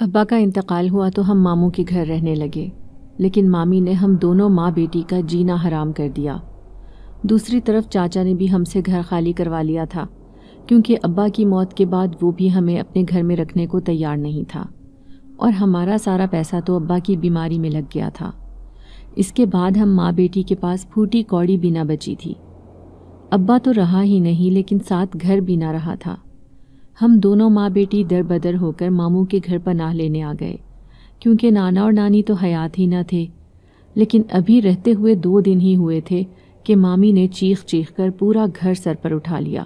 ابا کا انتقال ہوا تو ہم ماموں کے گھر رہنے لگے، لیکن مامی نے ہم دونوں ماں بیٹی کا جینا حرام کر دیا۔ دوسری طرف چاچا نے بھی ہم سے گھر خالی کروا لیا تھا، کیونکہ ابا کی موت کے بعد وہ بھی ہمیں اپنے گھر میں رکھنے کو تیار نہیں تھا، اور ہمارا سارا پیسہ تو ابا کی بیماری میں لگ گیا تھا۔ اس کے بعد ہم ماں بیٹی کے پاس پھوٹی کوڑی بھی نہ بچی تھی۔ ابا تو رہا ہی نہیں، لیکن ساتھ گھر بھی نہ رہا تھا۔ ہم دونوں ماں بیٹی در بدر ہو کر ماموں کے گھر پناہ لینے آ گئے، کیونکہ نانا اور نانی تو حیات ہی نہ تھے۔ لیکن ابھی رہتے ہوئے 2 دن ہی ہوئے تھے کہ مامی نے چیخ چیخ کر پورا گھر سر پر اٹھا لیا،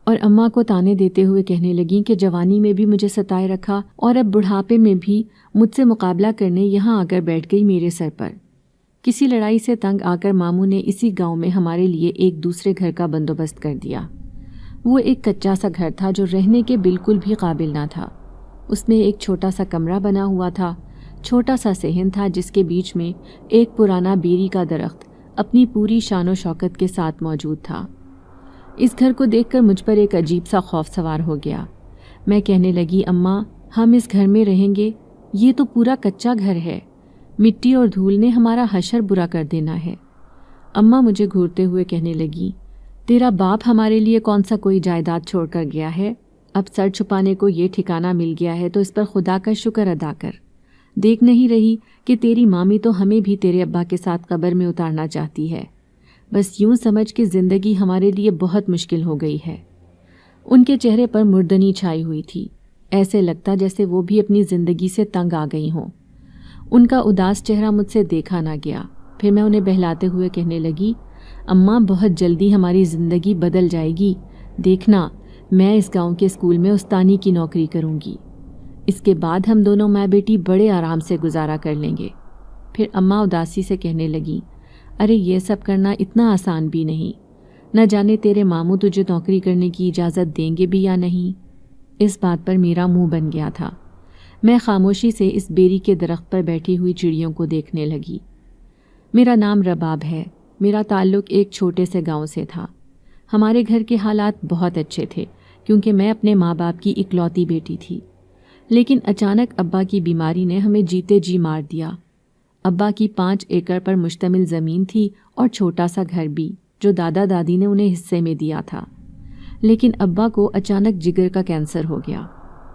اور اماں کو تانے دیتے ہوئے کہنے لگیں کہ جوانی میں بھی مجھے ستائے رکھا اور اب بڑھاپے میں بھی مجھ سے مقابلہ کرنے یہاں آ کر بیٹھ گئی میرے سر پر۔ کسی لڑائی سے تنگ آ کر ماموں نے اسی گاؤں میں ہمارے لیے ایک دوسرے گھر کا بندوبست کر دیا۔ وہ ایک کچا سا گھر تھا جو رہنے کے بالکل بھی قابل نہ تھا۔ اس میں ایک چھوٹا سا کمرہ بنا ہوا تھا، چھوٹا سا صحن تھا جس کے بیچ میں ایک پرانا بیری کا درخت اپنی پوری شان و شوکت کے ساتھ موجود تھا۔ اس گھر کو دیکھ کر مجھ پر ایک عجیب سا خوف سوار ہو گیا۔ میں کہنے لگی، اماں ہم اس گھر میں رہیں گے؟ یہ تو پورا کچا گھر ہے، مٹی اور دھول نے ہمارا حشر برا کر دینا ہے۔ اماں مجھے گھورتے ہوئے کہنے لگی، تیرا باپ ہمارے لیے کون سا کوئی جائیداد چھوڑ کر گیا ہے؟ اب سر چھپانے کو یہ ٹھکانہ مل گیا ہے تو اس پر خدا کا شکر ادا کر۔ دیکھ نہیں رہی کہ تیری مامی تو ہمیں بھی تیرے ابا کے ساتھ قبر میں اتارنا چاہتی ہے؟ بس یوں سمجھ کہ زندگی ہمارے لیے بہت مشکل ہو گئی ہے۔ ان کے چہرے پر مردنی چھائی ہوئی تھی، ایسے لگتا جیسے وہ بھی اپنی زندگی سے تنگ آ گئی ہوں۔ ان کا اداس چہرہ مجھ سے دیکھا نہ گیا۔ پھر میں انہیں بہلاتے ہوئے کہنے لگی، اماں بہت جلدی ہماری زندگی بدل جائے گی، دیکھنا میں اس گاؤں کے اسکول میں استانی کی نوکری کروں گی۔ اس کے بعد ہم دونوں ماں بیٹی بڑے آرام سے گزارا کر لیں گے۔ پھر اماں اداسی سے کہنے لگیں، ارے یہ سب کرنا اتنا آسان بھی نہیں، نہ جانے تیرے ماموں تجھے نوکری کرنے کی اجازت دیں گے بھی یا نہیں۔ اس بات پر میرا منہ بن گیا تھا۔ میں خاموشی سے اس بیری کے درخت پر بیٹھی ہوئی چڑیوں کو دیکھنے لگی۔ میرا نام رباب ہے، میرا تعلق ایک چھوٹے سے گاؤں سے تھا۔ ہمارے گھر کے حالات بہت اچھے تھے، کیونکہ میں اپنے ماں باپ کی اکلوتی بیٹی تھی۔ لیکن اچانک ابا کی بیماری نے ہمیں جیتے جی مار دیا۔ ابا کی 5 ایکڑ پر مشتمل زمین تھی اور چھوٹا سا گھر بھی، جو دادا دادی نے انہیں حصے میں دیا تھا۔ لیکن ابا کو اچانک جگر کا کینسر ہو گیا۔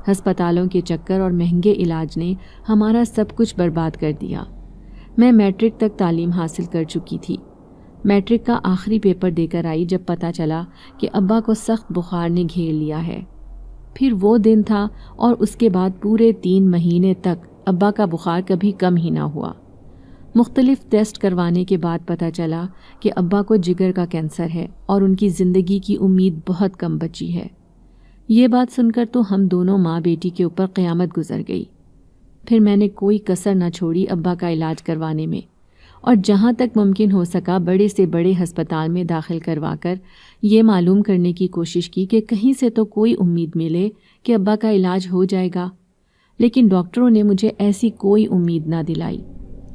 ہسپتالوں کے چکر اور مہنگے علاج نے ہمارا سب کچھ برباد کر دیا۔ میں میٹرک تک تعلیم حاصل کر چکی تھی۔ میٹرک کا آخری پیپر دے کر آئی جب پتہ چلا کہ ابا کو سخت بخار نے گھیر لیا ہے۔ پھر وہ دن تھا اور اس کے بعد پورے 3 مہینے تک ابا کا بخار کبھی کم ہی نہ ہوا۔ مختلف ٹیسٹ کروانے کے بعد پتہ چلا کہ ابا کو جگر کا کینسر ہے اور ان کی زندگی کی امید بہت کم بچی ہے۔ یہ بات سن کر تو ہم دونوں ماں بیٹی کے اوپر قیامت گزر گئی۔ پھر میں نے کوئی کسر نہ چھوڑی ابا کا علاج کروانے میں، اور جہاں تک ممکن ہو سکا بڑے سے بڑے ہسپتال میں داخل کروا کر یہ معلوم کرنے کی کوشش کی کہ کہیں سے تو کوئی امید ملے کہ ابا کا علاج ہو جائے گا۔ لیکن ڈاکٹروں نے مجھے ایسی کوئی امید نہ دلائی،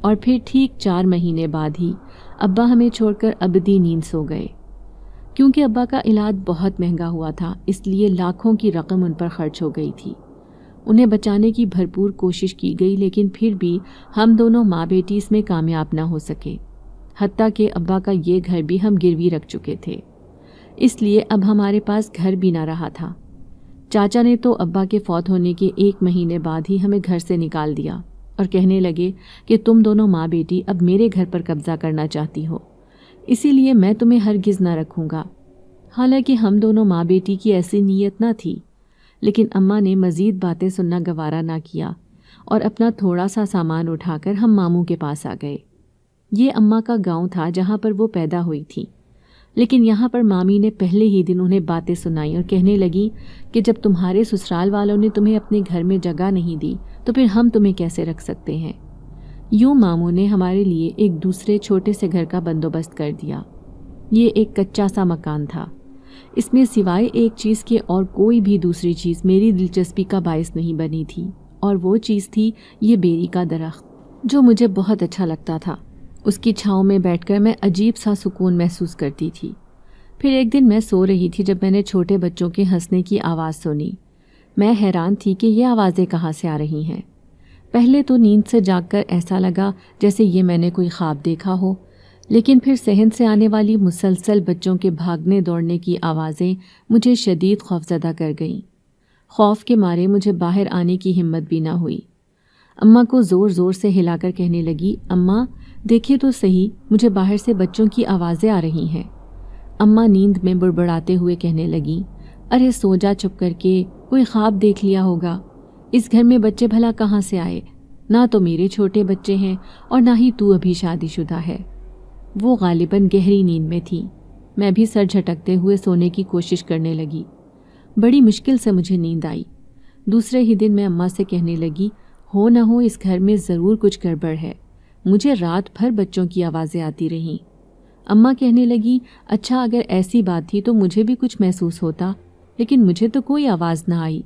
اور پھر ٹھیک 4 مہینے بعد ہی ابا ہمیں چھوڑ کر ابدی نیند سو گئے۔ کیونکہ ابا کا علاج بہت مہنگا ہوا تھا، اس لیے لاکھوں کی رقم ان پر خرچ ہو گئی تھی۔ انہیں بچانے کی بھرپور کوشش کی گئی، لیکن پھر بھی ہم دونوں ماں بیٹی اس میں کامیاب نہ ہو سکے۔ حتیٰ کہ ابا کا یہ گھر بھی ہم گروی رکھ چکے تھے، اس لیے اب ہمارے پاس گھر بھی نہ رہا تھا۔ چاچا نے تو ابا کے فوت ہونے کے 1 مہینے بعد ہی ہمیں گھر سے نکال دیا اور کہنے لگے کہ تم دونوں ماں بیٹی اب میرے گھر پر قبضہ کرنا چاہتی ہو، اسی لیے میں تمہیں ہرگز نہ رکھوں گا۔ حالانکہ ہم دونوں ماں بیٹی کی ایسی نیت نہ تھی، لیکن اماں نے مزید باتیں سننا گوارا نہ کیا اور اپنا تھوڑا سا سامان اٹھا کر ہم ماموں کے پاس آ گئے۔ یہ اماں کا گاؤں تھا جہاں پر وہ پیدا ہوئی تھی، لیکن یہاں پر مامی نے پہلے ہی دن انہیں باتیں سنائی اور کہنے لگی کہ جب تمہارے سسرال والوں نے تمہیں اپنے گھر میں جگہ نہیں دی تو پھر ہم تمہیں کیسے رکھ سکتے ہیں۔ یوں ماموں نے ہمارے لیے ایک دوسرے چھوٹے سے گھر کا بندوبست کر دیا۔ یہ ایک کچا سا مکان تھا، اس میں سوائے ایک چیز کے اور کوئی بھی دوسری چیز میری دلچسپی کا باعث نہیں بنی تھی، اور وہ چیز تھی یہ بیری کا درخت، جو مجھے بہت اچھا لگتا تھا۔ اس کی چھاؤں میں بیٹھ کر میں عجیب سا سکون محسوس کرتی تھی۔ پھر ایک دن میں سو رہی تھی جب میں نے چھوٹے بچوں کے ہنسنے کی آواز سنی۔ میں حیران تھی کہ یہ آوازیں کہاں سے آ رہی ہیں۔ پہلے تو نیند سے جاگ کر ایسا لگا جیسے یہ میں نے کوئی خواب دیکھا ہو، لیکن پھر صحن سے آنے والی مسلسل بچوں کے بھاگنے دوڑنے کی آوازیں مجھے شدید خوفزدہ کر گئیں۔ خوف کے مارے مجھے باہر آنے کی ہمت بھی نہ ہوئی۔ اماں کو زور زور سے ہلا کر کہنے لگی، اماں دیکھے تو صحیح، مجھے باہر سے بچوں کی آوازیں آ رہی ہیں۔ اماں نیند میں بڑبڑاتے ہوئے کہنے لگیں، ارے سو جا چپ کر کے، کوئی خواب دیکھ لیا ہوگا۔ اس گھر میں بچے بھلا کہاں سے آئے؟ نہ تو میرے چھوٹے بچے ہیں اور نہ ہی تو ابھی شادی شدہ ہے۔ وہ غالباً گہری نیند میں تھی۔ میں بھی سر جھٹکتے ہوئے سونے کی کوشش کرنے لگی۔ بڑی مشکل سے مجھے نیند آئی۔ دوسرے ہی دن میں اماں سے کہنے لگی، ہو نہ ہو اس گھر میں ضرور کچھ گڑبڑ ہے، مجھے رات بھر بچوں کی آوازیں آتی رہیں۔ اماں کہنے لگی، اچھا اگر ایسی بات تھی تو مجھے بھی کچھ محسوس ہوتا، لیکن مجھے تو کوئی آواز نہ آئی۔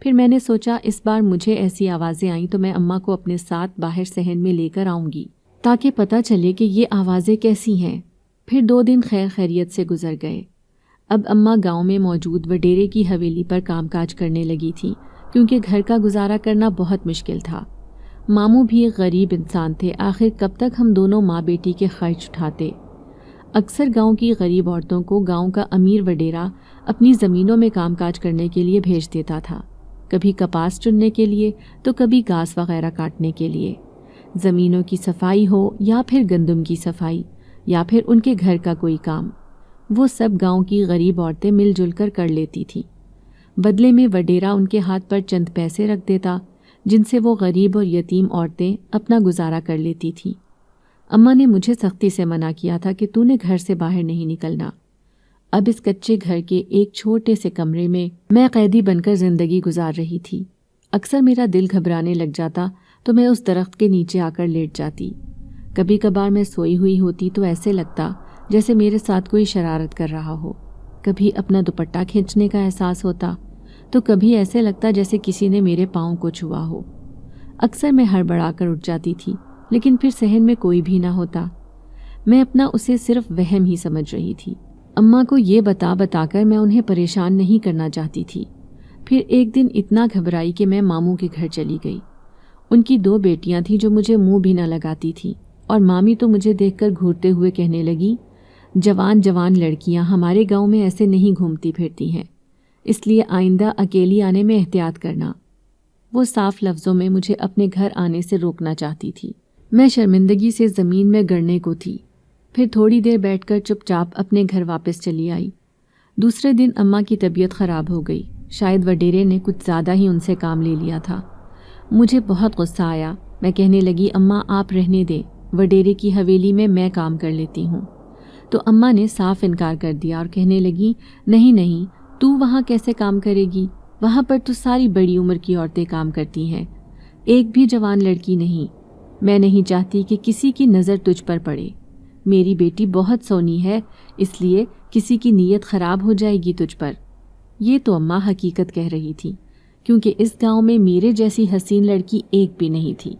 پھر میں نے سوچا اس بار مجھے ایسی آوازیں آئیں تو میں اماں کو اپنے ساتھ باہر صحن میں لے کر آؤں گی تاکہ پتہ چلے کہ یہ آوازیں کیسی ہیں۔ پھر 2 دن خیر خیریت سے گزر گئے۔ اب اماں گاؤں میں موجود وڈیرے کی حویلی پر کام کاج کرنے لگی تھی، کیونکہ گھر کا گزارا کرنا بہت مشکل تھا۔ ماموں بھی ایک غریب انسان تھے، آخر کب تک ہم دونوں ماں بیٹی کے خرچ اٹھاتے۔ اکثر گاؤں کی غریب عورتوں کو گاؤں کا امیر وڈیرا اپنی زمینوں میں کام کاج کرنے کے لیے بھیج دیتا تھا، کبھی کپاس چننے کے لیے تو کبھی گھاس وغیرہ کاٹنے کے لیے۔ زمینوں کی صفائی ہو یا پھر گندم کی صفائی یا پھر ان کے گھر کا کوئی کام، وہ سب گاؤں کی غریب عورتیں مل جل کر کر لیتی تھیں۔ بدلے میں وڈیرا ان کے ہاتھ پر چند پیسے رکھ دیتا، جن سے وہ غریب اور یتیم عورتیں اپنا گزارا کر لیتی تھیں۔ اماں نے مجھے سختی سے منع کیا تھا کہ تو نے گھر سے باہر نہیں نکلنا۔ اب اس کچے گھر کے ایک چھوٹے سے کمرے میں میں قیدی بن کر زندگی گزار رہی تھی۔ اکثر میرا دل گھبرانے لگ جاتا تو میں اس درخت کے نیچے آ کر لیٹ جاتی۔ کبھی کبھار میں سوئی ہوئی ہوتی تو ایسے لگتا جیسے میرے ساتھ کوئی شرارت کر رہا ہو۔ کبھی اپنا دوپٹہ کھینچنے کا احساس ہوتا تو کبھی ایسے لگتا جیسے کسی نے میرے پاؤں کو چھوا ہو۔ اکثر میں ہڑبڑا کر اٹھ جاتی تھی، لیکن پھر صحن میں کوئی بھی نہ ہوتا۔ میں اپنا اسے صرف وہم ہی سمجھ رہی تھی۔ اماں کو یہ بتا بتا کر میں انہیں پریشان نہیں کرنا چاہتی تھی۔ پھر ایک دن اتنا گھبرائی کہ میں ماموں کے گھر چلی گئی۔ ان کی 2 بیٹیاں تھیں جو مجھے منہ بھی نہ لگاتی تھیں، اور مامی تو مجھے دیکھ کر گھورتے ہوئے کہنے لگی، جوان جوان لڑکیاں ہمارے گاؤں میں ایسے نہیں گھومتی پھرتی ہیں، اس لیے آئندہ اکیلی آنے میں احتیاط کرنا۔ وہ صاف لفظوں میں مجھے اپنے گھر آنے سے روکنا چاہتی تھی۔ میں شرمندگی سے زمین میں گڑنے کو تھی۔ پھر تھوڑی دیر بیٹھ کر چپ چاپ اپنے گھر واپس چلی آئی۔ دوسرے دن اماں کی طبیعت خراب ہو گئی، شاید وڈیرے نے کچھ زیادہ ہی ان سے کام لے لیا تھا۔ مجھے بہت غصہ آیا۔ میں کہنے لگی، اماں آپ رہنے دیں، وڈیرے کی حویلی میں میں کام کر لیتی ہوں۔ تو اماں نے صاف انکار کر دیا اور کہنے لگی، نہیں نہیں، تو وہاں کیسے کام کرے گی؟ وہاں پر تو ساری بڑی عمر کی عورتیں کام کرتی ہیں، ایک بھی جوان لڑکی نہیں۔ میں نہیں چاہتی کہ کسی کی نظر تجھ پر پڑے۔ میری بیٹی بہت سونی ہے، اس لیے کسی کی نیت خراب ہو جائے گی تجھ پر۔ یہ تو اماں حقیقت کہہ رہی تھی، کیونکہ اس گاؤں میں میرے جیسی حسین لڑکی ایک بھی نہیں تھی،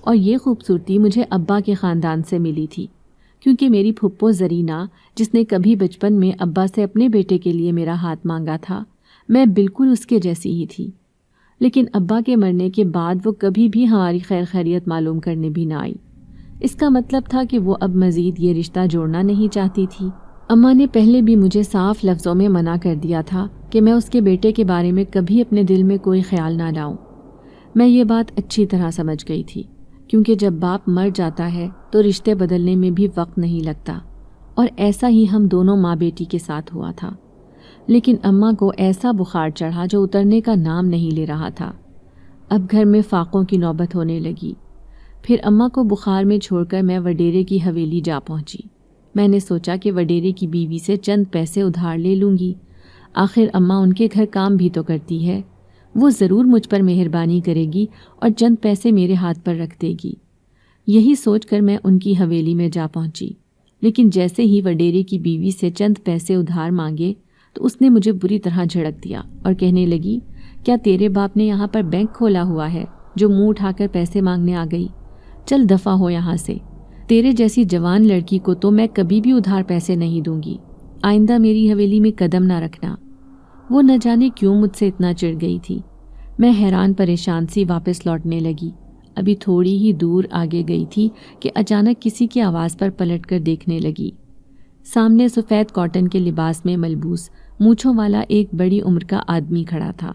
اور یہ خوبصورتی مجھے ابا کے خاندان سے ملی تھی، کیونکہ میری پھپھو زرینہ، جس نے کبھی بچپن میں ابا سے اپنے بیٹے کے لیے میرا ہاتھ مانگا تھا، میں بالکل اس کے جیسی ہی تھی۔ لیکن ابا کے مرنے کے بعد وہ کبھی بھی ہماری خیر خیریت معلوم کرنے بھی نہ آئی۔ اس کا مطلب تھا کہ وہ اب مزید یہ رشتہ جوڑنا نہیں چاہتی تھی۔ اماں نے پہلے بھی مجھے صاف لفظوں میں منع کر دیا تھا کہ میں اس کے بیٹے کے بارے میں کبھی اپنے دل میں کوئی خیال نہ لاؤں۔ میں یہ بات اچھی طرح سمجھ گئی تھی، کیونکہ جب باپ مر جاتا ہے تو رشتے بدلنے میں بھی وقت نہیں لگتا، اور ایسا ہی ہم دونوں ماں بیٹی کے ساتھ ہوا تھا۔ لیکن اماں کو ایسا بخار چڑھا جو اترنے کا نام نہیں لے رہا تھا۔ اب گھر میں فاقوں کی نوبت ہونے لگی۔ پھر اماں کو بخار میں چھوڑ کر میں وڈیرے کی حویلی جا پہنچی۔ میں نے سوچا کہ وڈیرے کی بیوی سے چند پیسے ادھار لے لوں گی، آخر اماں ان کے گھر کام بھی تو کرتی ہے، وہ ضرور مجھ پر مہربانی کرے گی اور چند پیسے میرے ہاتھ پر رکھ دے گی۔ یہی سوچ کر میں ان کی حویلی میں جا پہنچی، لیکن جیسے ہی وڈیرے کی بیوی سے چند پیسے ادھار مانگے تو اس نے مجھے بری طرح جھڑک دیا اور کہنے لگی، کیا تیرے باپ نے یہاں پر بینک کھولا ہوا ہے جو منہ اٹھا کر پیسے مانگنے آ گئی؟ چل دفع ہو یہاں سے، تیرے جیسی جوان لڑکی کو تو میں کبھی بھی ادھار پیسے نہیں دوں گی، آئندہ میری حویلی میں قدم نہ رکھنا۔ وہ نہ جانے کیوں مجھ سے اتنا چڑ گئی تھی۔ میں حیران پریشان سی واپس لوٹنے لگی۔ ابھی تھوڑی ہی دور آگے گئی تھی کہ اچانک کسی کی آواز پر پلٹ کر دیکھنے لگی۔ سامنے سفید کاٹن کے لباس میں ملبوس مونچھوں والا ایک بڑی عمر کا آدمی کھڑا تھا،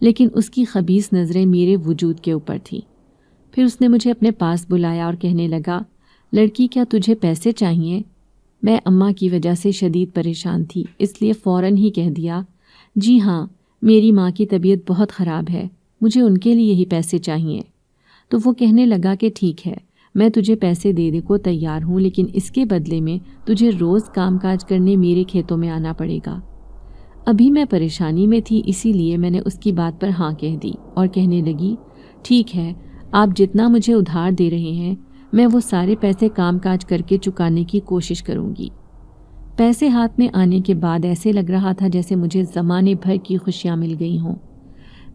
لیکن اس کی خبیث نظریں میرے وجود کے اوپر تھیں۔ پھر اس نے مجھے اپنے پاس بلایا اور کہنے لگا، لڑکی کیا تجھے پیسے چاہیے؟ میں اماں کی وجہ سے شدید پریشان تھی، اس لیے فوراً ہی کہہ دیا، جی ہاں، میری ماں کی طبیعت بہت خراب ہے، مجھے ان کے لیے ہی پیسے چاہیے۔ تو وہ کہنے لگا کہ ٹھیک ہے، میں تجھے پیسے دینے کو تیار ہوں، لیکن اس کے بدلے میں تجھے روز کام کاج کرنے میرے کھیتوں میں آنا پڑے گا۔ ابھی میں پریشانی میں تھی، اسی لیے میں نے اس کی بات پر ہاں کہہ دی اور کہنے لگی، ٹھیک ہے، آپ جتنا مجھے ادھار دے رہے ہیں میں وہ سارے پیسے کام کاج کر کے چکانے کی کوشش کروں گی۔ پیسے ہاتھ میں آنے کے بعد ایسے لگ رہا تھا جیسے مجھے زمانے بھر کی خوشیاں مل گئی ہوں۔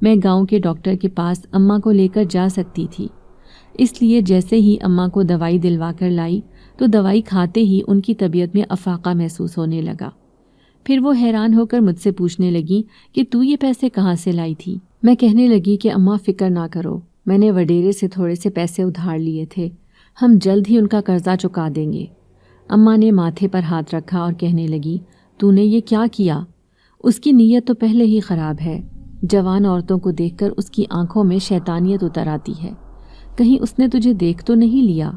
میں گاؤں کے ڈاکٹر کے پاس اماں کو لے کر جا سکتی تھی، اس لیے جیسے ہی اماں کو دوائی دلوا کر لائی تو دوائی کھاتے ہی ان کی طبیعت میں افاقہ محسوس ہونے لگا۔ پھر وہ حیران ہو کر مجھ سے پوچھنے لگی کہ تو یہ پیسے کہاں سے لائی تھی؟ میں کہنے لگی کہ اماں فکر نہ کرو، میں نے وڈیرے سے تھوڑے سے پیسے ادھار لیے تھے، ہم جلد ہی ان کا قرضہ چکا دیں گے۔ اماں نے ماتھے پر ہاتھ رکھا اور کہنے لگی، تو نے یہ کیا کیا؟ اس کی نیت تو پہلے ہی خراب ہے، جوان عورتوں کو دیکھ کر اس کی آنکھوں میں شیطانیت اتر آتی ہے، کہیں اس نے تجھے دیکھ تو نہیں لیا؟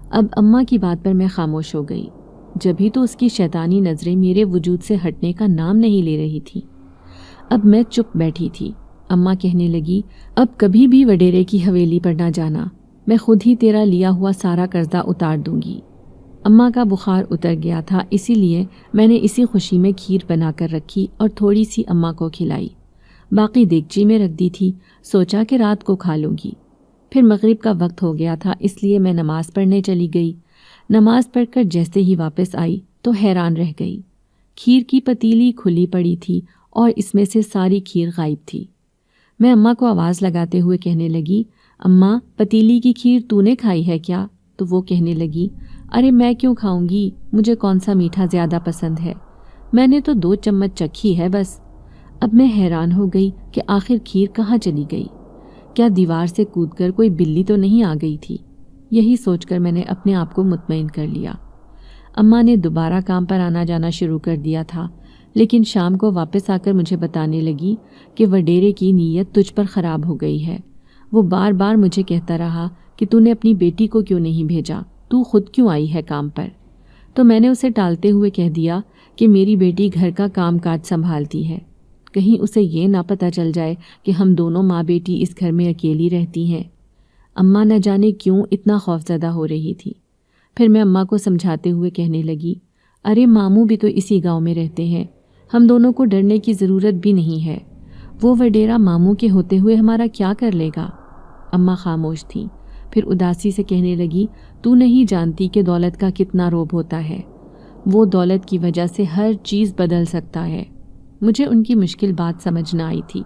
اب اماں کی بات پر میں خاموش ہو گئی، جبھی تو اس کی شیطانی نظریں میرے وجود سے ہٹنے کا نام نہیں لے رہی تھی۔ اب میں چپ بیٹھی تھی۔ اماں کہنے لگی، اب کبھی بھی وڈیرے کی حویلی پر نہ جانا، میں خود ہی تیرا لیا ہوا سارا قرضہ اتار دوں گی۔ اماں کا بخار اتر گیا تھا، اسی لیے میں نے اسی خوشی میں کھیر بنا کر رکھی اور تھوڑی سی اماں کو کھلائی، باقی دیگچی میں رکھ دی تھی، سوچا کہ رات کو کھا لوں گی۔ پھر مغرب کا وقت ہو گیا تھا، اس لیے میں نماز پڑھنے چلی گئی۔ نماز پڑھ کر جیسے ہی واپس آئی تو حیران رہ گئی، کھیر کی پتیلی کھلی پڑی تھی اور اس میں سے ساری کھیر غائب تھی۔ میں اماں کو آواز لگاتے ہوئے کہنے لگی، اماں پتیلی کی کھیر تو نے کھائی ہے کیا؟ تو وہ کہنے لگی، ارے میں کیوں کھاؤں گی، مجھے کون سا میٹھا زیادہ پسند ہے، میں نے تو 2 چمچ چکھی ہے بس۔ اب میں حیران ہو گئی کہ آخر کھیر کہاں چلی گئی، کیا دیوار سے کود کر کوئی بلی تو نہیں آ گئی تھی؟ یہی سوچ کر میں نے اپنے آپ کو مطمئن کر لیا۔ اماں نے دوبارہ کام پر آنا جانا شروع کر دیا تھا، لیکن شام کو واپس آ کر مجھے بتانے لگی کہ وڈیرے کی نیت تجھ پر خراب ہو گئی ہے۔ وہ بار بار مجھے کہتا رہا کہ تو نے اپنی بیٹی کو کیوں نہیں بھیجا، تو خود کیوں آئی ہے کام پر؟ تو میں نے اسے ٹالتے ہوئے کہہ دیا کہ میری بیٹی گھر کا کام کاج سنبھالتی ہے، کہیں اسے یہ نہ پتہ چل جائے کہ ہم دونوں ماں بیٹی اس گھر میں اکیلی رہتی ہیں۔ اماں نہ جانے کیوں اتنا خوفزدہ ہو رہی تھی۔ پھر میں اماں کو سمجھاتے ہوئے کہنے لگی، ارے ماموں بھی تو اسی گاؤں میں رہتے ہیں، ہم دونوں کو ڈرنے کی ضرورت بھی نہیں ہے، وہ وڈیرا ماموں کے ہوتے ہوئے ہمارا کیا کر لے گا؟ اماں خاموش تھیں، پھر اداسی سے کہنے لگی، تو نہیں جانتی کہ دولت کا کتنا روب ہوتا ہے، وہ دولت کی وجہ سے ہر چیز بدل سکتا ہے۔ مجھے ان کی مشکل بات سمجھ نہ آئی تھی،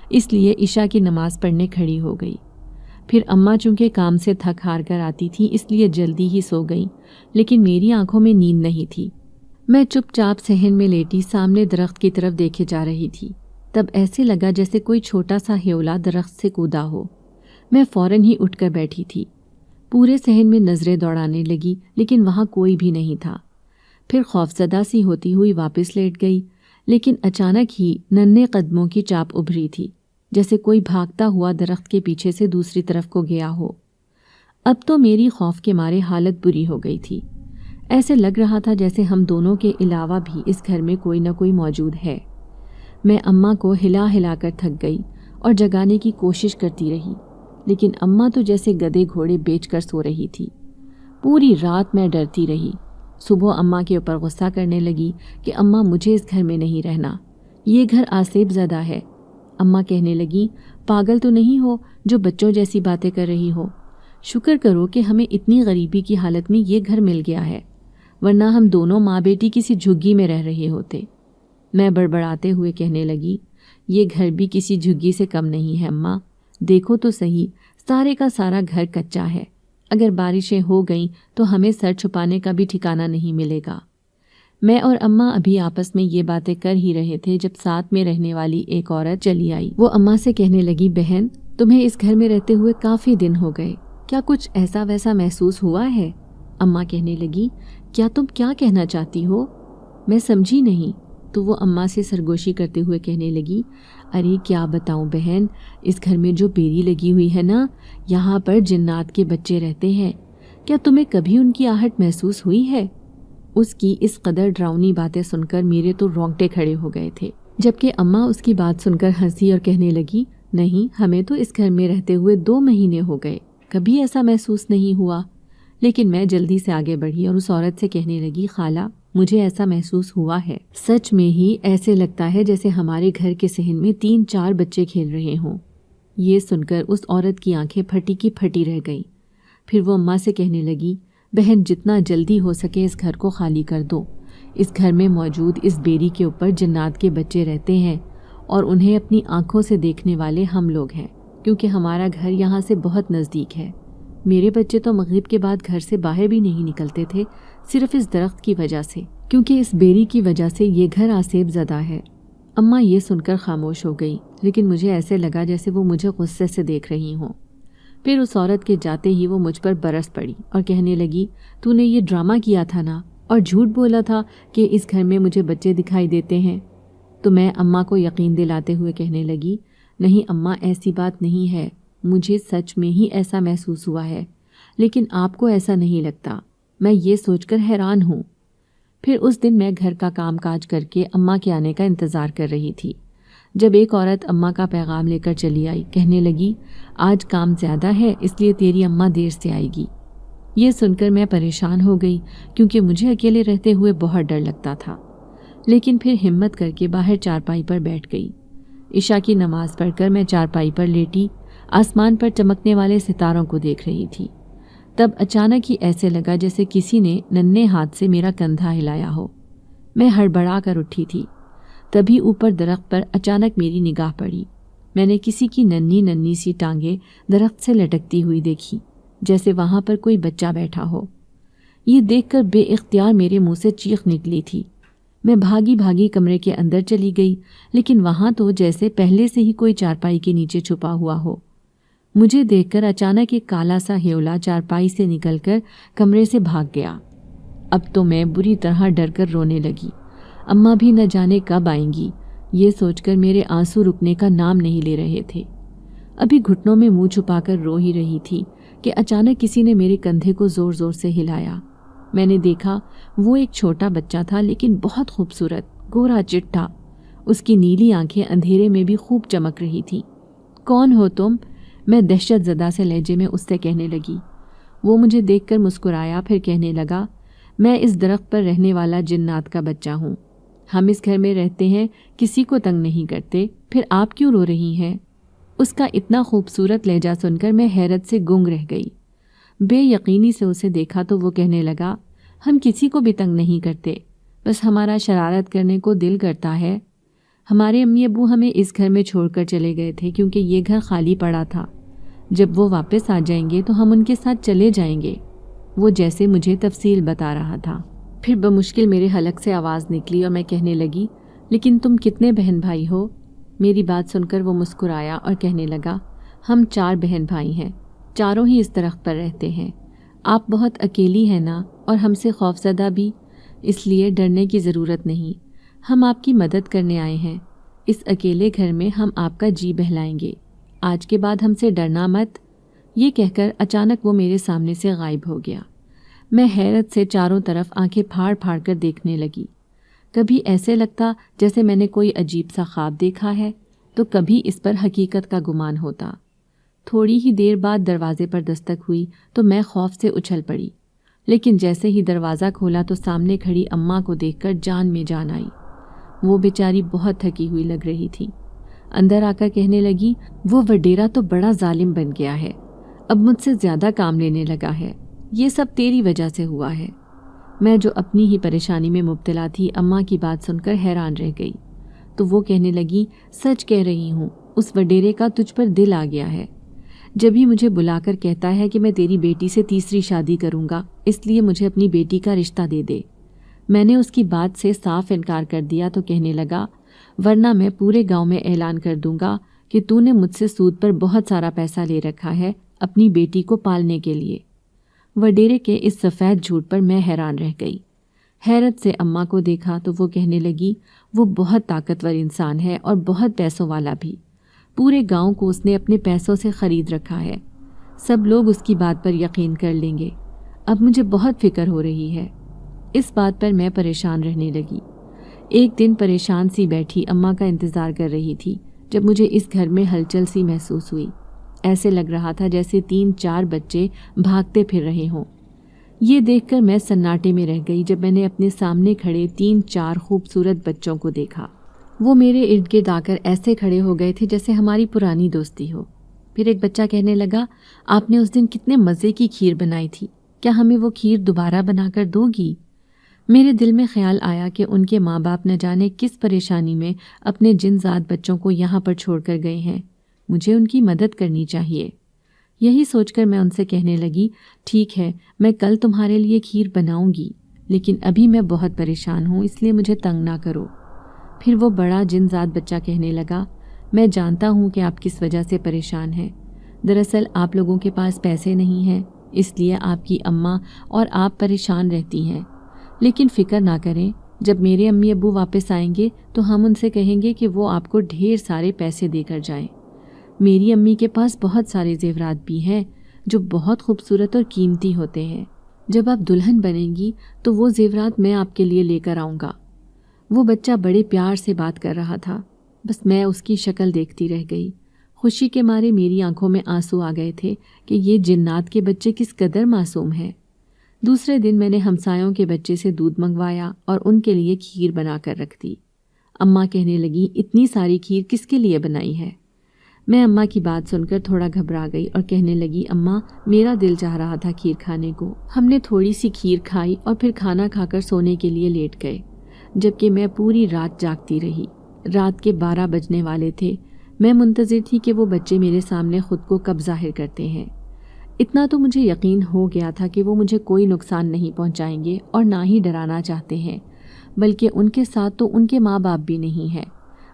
اس لیے عشاء کی نماز پڑھنے کھڑی ہو گئی۔ پھر اماں چونکہ کام سے تھک ہار کر آتی تھی اس لیے جلدی ہی سو گئیں، لیکن میری آنکھوں میں نیند نہیں تھی۔ میں چپ چاپ صحن میں لیٹی سامنے درخت کی طرف دیکھے جا رہی تھی، تب ایسے لگا جیسے کوئی چھوٹا سا ہیولا درخت سے کودا ہو۔ میں فوراً ہی اٹھ کر بیٹھی تھی، پورے صحن میں نظریں دوڑانے لگی لیکن وہاں کوئی بھی نہیں تھا۔ پھر خوفزدہ سی ہوتی ہوئی واپس لیٹ گئی، لیکن اچانک ہی ننھے قدموں کی چاپ ابھری تھی، جیسے کوئی بھاگتا ہوا درخت کے پیچھے سے دوسری طرف کو گیا ہو۔ اب تو میری خوف کے مارے حالت بری ہو گئی تھی، ایسے لگ رہا تھا جیسے ہم دونوں کے علاوہ بھی اس گھر میں کوئی نہ کوئی موجود ہے۔ میں اماں کو ہلا ہلا کر تھک گئی اور جگانے کی کوشش کرتی رہی، لیکن اماں تو جیسے گدھے گھوڑے بیچ کر سو رہی تھی۔ پوری رات میں ڈرتی رہی۔ صبح اماں کے اوپر غصہ کرنے لگی کہ اماں مجھے اس گھر میں نہیں رہنا، یہ گھر آسیب زدہ ہے۔ اماں کہنے لگی، پاگل تو نہیں ہو جو بچوں جیسی باتیں کر رہی ہو، شکر کرو کہ ہمیں اتنی غریبی کی حالت میں یہ گھر مل گیا ہے، ورنہ ہم دونوں ماں بیٹی کسی جھگی میں رہ رہے ہوتے۔ میں بڑبڑاتے ہوئے کہنے لگی، یہ گھر بھی کسی جھگی سے کم نہیں ہے اماں، دیکھو تو صحیح، سارے کا سارا گھر کچا ہے، اگر بارشیں ہو گئیں تو ہمیں سر چھپانے کا بھی ٹھکانہ نہیں ملے گا۔ میں اور اماں ابھی آپس میں یہ باتیں کر ہی رہے تھے جب ساتھ میں رہنے والی ایک عورت چلی آئی۔ وہ اماں سے کہنے لگی، بہن تمہیں اس گھر میں رہتے ہوئے کافی دن ہو گئے، کیا کچھ ایسا ویسا محسوس ہوا ہے؟ اماں کہنے لگی، کیا تم کیا کہنا چاہتی ہو؟ میں سمجھی نہیں۔ تو وہ اماں سے سرگوشی کرتے ہوئے کہنے لگی، ارے کیا بتاؤں بہن، اس گھر میں جو بیری لگی ہوئی ہے نا، یہاں پر جنات کے بچے رہتے ہیں، کیا تمہیں کبھی ان کی آہٹ محسوس ہوئی ہے؟ اس کی اس قدر ڈراؤنی باتیں سن کر میرے تو رونگٹے کھڑے ہو گئے تھے، جبکہ اماں اس کی بات سن کر ہنسی اور کہنے لگی، نہیں، ہمیں تو اس گھر میں رہتے ہوئے 2 مہینے ہو گئے، کبھی ایسا محسوس نہیں ہوا۔ لیکن میں جلدی سے آگے بڑھی اور اس عورت سے کہنے لگی، خالہ مجھے ایسا محسوس ہوا ہے، سچ میں ہی ایسے لگتا ہے جیسے ہمارے گھر کے صحن میں 3-4 بچے کھیل رہے ہوں۔ یہ سن کر اس عورت کی آنکھیں پھٹی کی پھٹی رہ گئیں۔ پھر وہ اماں سے کہنے لگی، بہن جتنا جلدی ہو سکے اس گھر کو خالی کر دو، اس گھر میں موجود اس بیری کے اوپر جنات کے بچے رہتے ہیں اور انہیں اپنی آنکھوں سے دیکھنے والے ہم لوگ ہیں، کیونکہ ہمارا گھر یہاں سے بہت نزدیک ہے۔ میرے بچے تو مغرب کے بعد گھر سے باہر بھی نہیں نکلتے تھے، صرف اس درخت کی وجہ سے، کیونکہ اس بیری کی وجہ سے یہ گھر آسیب زدہ ہے۔ اماں یہ سن کر خاموش ہو گئی، لیکن مجھے ایسے لگا جیسے وہ مجھے غصے سے دیکھ رہی ہوں۔ پھر اس عورت کے جاتے ہی وہ مجھ پر برس پڑی اور کہنے لگی، تو نے یہ ڈرامہ کیا تھا نا، اور جھوٹ بولا تھا کہ اس گھر میں مجھے بچے دکھائی دیتے ہیں۔ تو میں اماں کو یقین دلاتے ہوئے کہنے لگی، نہیں اماں، ایسی بات نہیں ہے، مجھے سچ میں ہی ایسا محسوس ہوا ہے، لیکن آپ کو ایسا نہیں لگتا، میں یہ سوچ کر حیران ہوں۔ پھر اس دن میں گھر کا کام کاج کر کے اماں کے آنے کا انتظار کر رہی تھی، جب ایک عورت اماں کا پیغام لے کر چلی آئی، کہنے لگی، آج کام زیادہ ہے اس لیے تیری اماں دیر سے آئے گی۔ یہ سن کر میں پریشان ہو گئی، کیونکہ مجھے اکیلے رہتے ہوئے بہت ڈر لگتا تھا، لیکن پھر ہمت کر کے باہر چارپائی پر بیٹھ گئی۔ عشاء کی نماز پڑھ کر میں چارپائی پر لیٹی آسمان پر چمکنے والے ستاروں کو دیکھ رہی تھی۔ تب اچانک ہی ایسے لگا جیسے کسی نے ننھے ہاتھ سے میرا کندھا ہلایا ہو۔ میں ہڑبڑا کر اٹھی تھی، تبھی اوپر درخت پر اچانک میری نگاہ پڑی۔ میں نے کسی کی ننھی ننھی سی ٹانگیں درخت سے لٹکتی ہوئی دیکھی، جیسے وہاں پر کوئی بچہ بیٹھا ہو۔ یہ دیکھ کر بے اختیار میرے منہ سے چیخ نکلی تھی۔ میں بھاگی بھاگی کمرے کے اندر چلی گئی، لیکن وہاں تو جیسے پہلے سے ہی کوئی چارپائی کے نیچے چھپا ہوا ہو۔ مجھے دیکھ کر اچانک ایک کالا سا ہیولا چارپائی سے نکل کر کمرے سے بھاگ گیا۔ اب تو میں بری طرح ڈر کر رونے لگی، اماں بھی نہ جانے کب آئیں گی، یہ سوچ کر میرے آنسو رکنے کا نام نہیں لے رہے تھے۔ ابھی گھٹنوں میں منہ چھپا کر رو ہی رہی تھی کہ اچانک کسی نے میرے کندھے کو زور زور سے ہلایا۔ میں نے دیکھا وہ ایک چھوٹا بچہ تھا، لیکن بہت خوبصورت، گورا چٹا، اس کی نیلی آنکھیں اندھیرے میں بھی خوب چمک رہی تھیں۔ کون ہو تم؟ میں دہشت زدہ سے لہجے میں اس سے کہنے لگی۔ وہ مجھے دیکھ کر مسکرایا، پھر کہنے لگا، میں اس درخت پر رہنے والا جنات کا بچہ ہوں، ہم اس گھر میں رہتے ہیں، کسی کو تنگ نہیں کرتے، پھر آپ کیوں رو رہی ہیں؟ اس کا اتنا خوبصورت لہجہ سن کر میں حیرت سے گنگ رہ گئی۔ بے یقینی سے اسے دیکھا تو وہ کہنے لگا، ہم کسی کو بھی تنگ نہیں کرتے، بس ہمارا شرارت کرنے کو دل کرتا ہے۔ ہمارے امی ابو ہمیں اس گھر میں چھوڑ کر چلے گئے تھے کیونکہ یہ گھر خالی پڑا تھا، جب وہ واپس آ جائیں گے تو ہم ان کے ساتھ چلے جائیں گے۔ وہ جیسے مجھے تفصیل بتا رہا تھا۔ پھر بمشکل میرے حلق سے آواز نکلی اور میں کہنے لگی، لیکن تم کتنے بہن بھائی ہو؟ میری بات سن کر وہ مسکرایا اور کہنے لگا، ہم 4 بہن بھائی ہیں، چاروں ہی اس درخت پر رہتے ہیں۔ آپ بہت اکیلی ہیں نا، اور ہم سے خوفزدہ بھی، اس لیے ڈرنے کی ضرورت نہیں، ہم آپ کی مدد کرنے آئے ہیں۔ اس اکیلے گھر میں ہم آپ کا جی بہلائیں گے، آج کے بعد ہم سے ڈرنا مت۔ یہ کہہ کر اچانک وہ میرے سامنے سے غائب ہو گیا۔ میں حیرت سے چاروں طرف آنکھیں پھاڑ پھاڑ کر دیکھنے لگی۔ کبھی ایسے لگتا جیسے میں نے کوئی عجیب سا خواب دیکھا ہے، تو کبھی اس پر حقیقت کا گمان ہوتا۔ تھوڑی ہی دیر بعد دروازے پر دستک ہوئی تو میں خوف سے اچھل پڑی، لیکن جیسے ہی دروازہ کھولا تو سامنے کھڑی اماں کو دیکھ کر جان میں جان آئی۔ وہ بیچاری بہت تھکی ہوئی لگ رہی تھی۔ اندر آ کر کہنے لگی، وہ وڈیرا تو بڑا ظالم بن گیا ہے، اب مجھ سے زیادہ کام لینے لگا ہے، یہ سب تیری وجہ سے ہوا ہے۔ میں جو اپنی ہی پریشانی میں مبتلا تھی، اماں کی بات سن کر حیران رہ گئی۔ تو وہ کہنے لگی، سچ کہہ رہی ہوں، اس وڈیرے کا تجھ پر دل آ گیا ہے، جب ہی مجھے بلا کر کہتا ہے کہ میں تیری بیٹی سے تیسری شادی کروں گا، اس لیے مجھے اپنی بیٹی کا رشتہ دے دے۔ میں نے اس کی بات سے صاف انکار کر دیا تو کہنے لگا، ورنہ میں پورے گاؤں میں اعلان کر دوں گا کہ تو نے مجھ سے سود پر بہت سارا پیسہ لے رکھا ہے اپنی بیٹی کو پالنے کے لیے۔ وڈیرے کے اس سفید جھوٹ پر میں حیران رہ گئی۔ حیرت سے اماں کو دیکھا تو وہ کہنے لگی، وہ بہت طاقتور انسان ہے اور بہت پیسوں والا بھی۔ پورے گاؤں کو اس نے اپنے پیسوں سے خرید رکھا ہے۔ سب لوگ اس کی بات پر یقین کر لیں گے۔ اب مجھے بہت فکر ہو رہی ہے۔ اس بات پر میں پریشان رہنے لگی۔ ایک دن پریشان سی بیٹھی اماں کا انتظار کر رہی تھی جب مجھے اس گھر میں ہلچل سی محسوس ہوئی۔ ایسے لگ رہا تھا جیسے 3-4 بچے بھاگتے پھر رہے ہوں۔ یہ دیکھ کر میں سناٹے میں رہ گئی جب میں نے اپنے سامنے کھڑے 3-4 خوبصورت بچوں کو دیکھا۔ وہ میرے ارد گرد آ کر ایسے کھڑے ہو گئے تھے جیسے ہماری پرانی دوستی ہو۔ پھر ایک بچہ کہنے لگا، آپ نے اس دن کتنے مزے کی کھیر بنائی تھی، کیا ہمیں وہ کھیر دوبارہ بنا کر دو گی؟ میرے دل میں خیال آیا کہ ان کے ماں باپ نہ جانے کس پریشانی میں اپنے جن ذات بچوں کو یہاں پر چھوڑ کر گئے ہیں، مجھے ان کی مدد کرنی چاہیے۔ یہی سوچ کر میں ان سے کہنے لگی، ٹھیک ہے، میں کل تمہارے لیے کھیر بناؤں گی، لیکن ابھی میں بہت پریشان ہوں، اس لیے مجھے تنگ نہ کرو۔ پھر وہ بڑا جن ذات بچہ کہنے لگا، میں جانتا ہوں کہ آپ کس وجہ سے پریشان ہیں۔ دراصل آپ لوگوں کے پاس پیسے نہیں ہیں، اس لیے آپ کی اماں اور آپ پریشان رہتی ہیں۔ لیکن فکر نہ کریں، جب میرے امی ابو واپس آئیں گے تو ہم ان سے کہیں گے کہ وہ آپ کو ڈھیر سارے پیسے دے کر جائیں۔ میری امی کے پاس بہت سارے زیورات بھی ہیں جو بہت خوبصورت اور قیمتی ہوتے ہیں۔ جب آپ دلہن بنیں گی تو وہ زیورات میں آپ کے لیے لے کر آؤں گا۔ وہ بچہ بڑے پیار سے بات کر رہا تھا، بس میں اس کی شکل دیکھتی رہ گئی۔ خوشی کے مارے میری آنکھوں میں آنسو آ گئے تھے کہ یہ جنات کے بچے کس قدر معصوم ہیں۔ دوسرے دن میں نے ہمسایوں کے بچے سے دودھ منگوایا اور ان کے لیے کھیر بنا کر رکھ دی۔ اماں کہنے لگی، اتنی ساری کھیر کس کے لیے بنائی ہے؟ میں اماں کی بات سن کر تھوڑا گھبرا گئی اور کہنے لگی، اماں میرا دل چاہ رہا تھا کھیر کھانے کو۔ ہم نے تھوڑی سی کھیر کھائی اور پھر کھانا کھا کر سونے کے لیے لیٹ گئے، جبکہ میں پوری رات جاگتی رہی۔ رات کے 12 بجنے والے تھے۔ میں منتظر تھی کہ وہ بچے میرے سامنے خود کو کب ظاہر کرتے ہیں۔ اتنا تو مجھے یقین ہو گیا تھا کہ وہ مجھے کوئی نقصان نہیں پہنچائیں گے اور نہ ہی ڈرانا چاہتے ہیں، بلکہ ان کے ساتھ تو ان کے ماں باپ بھی نہیں ہیں۔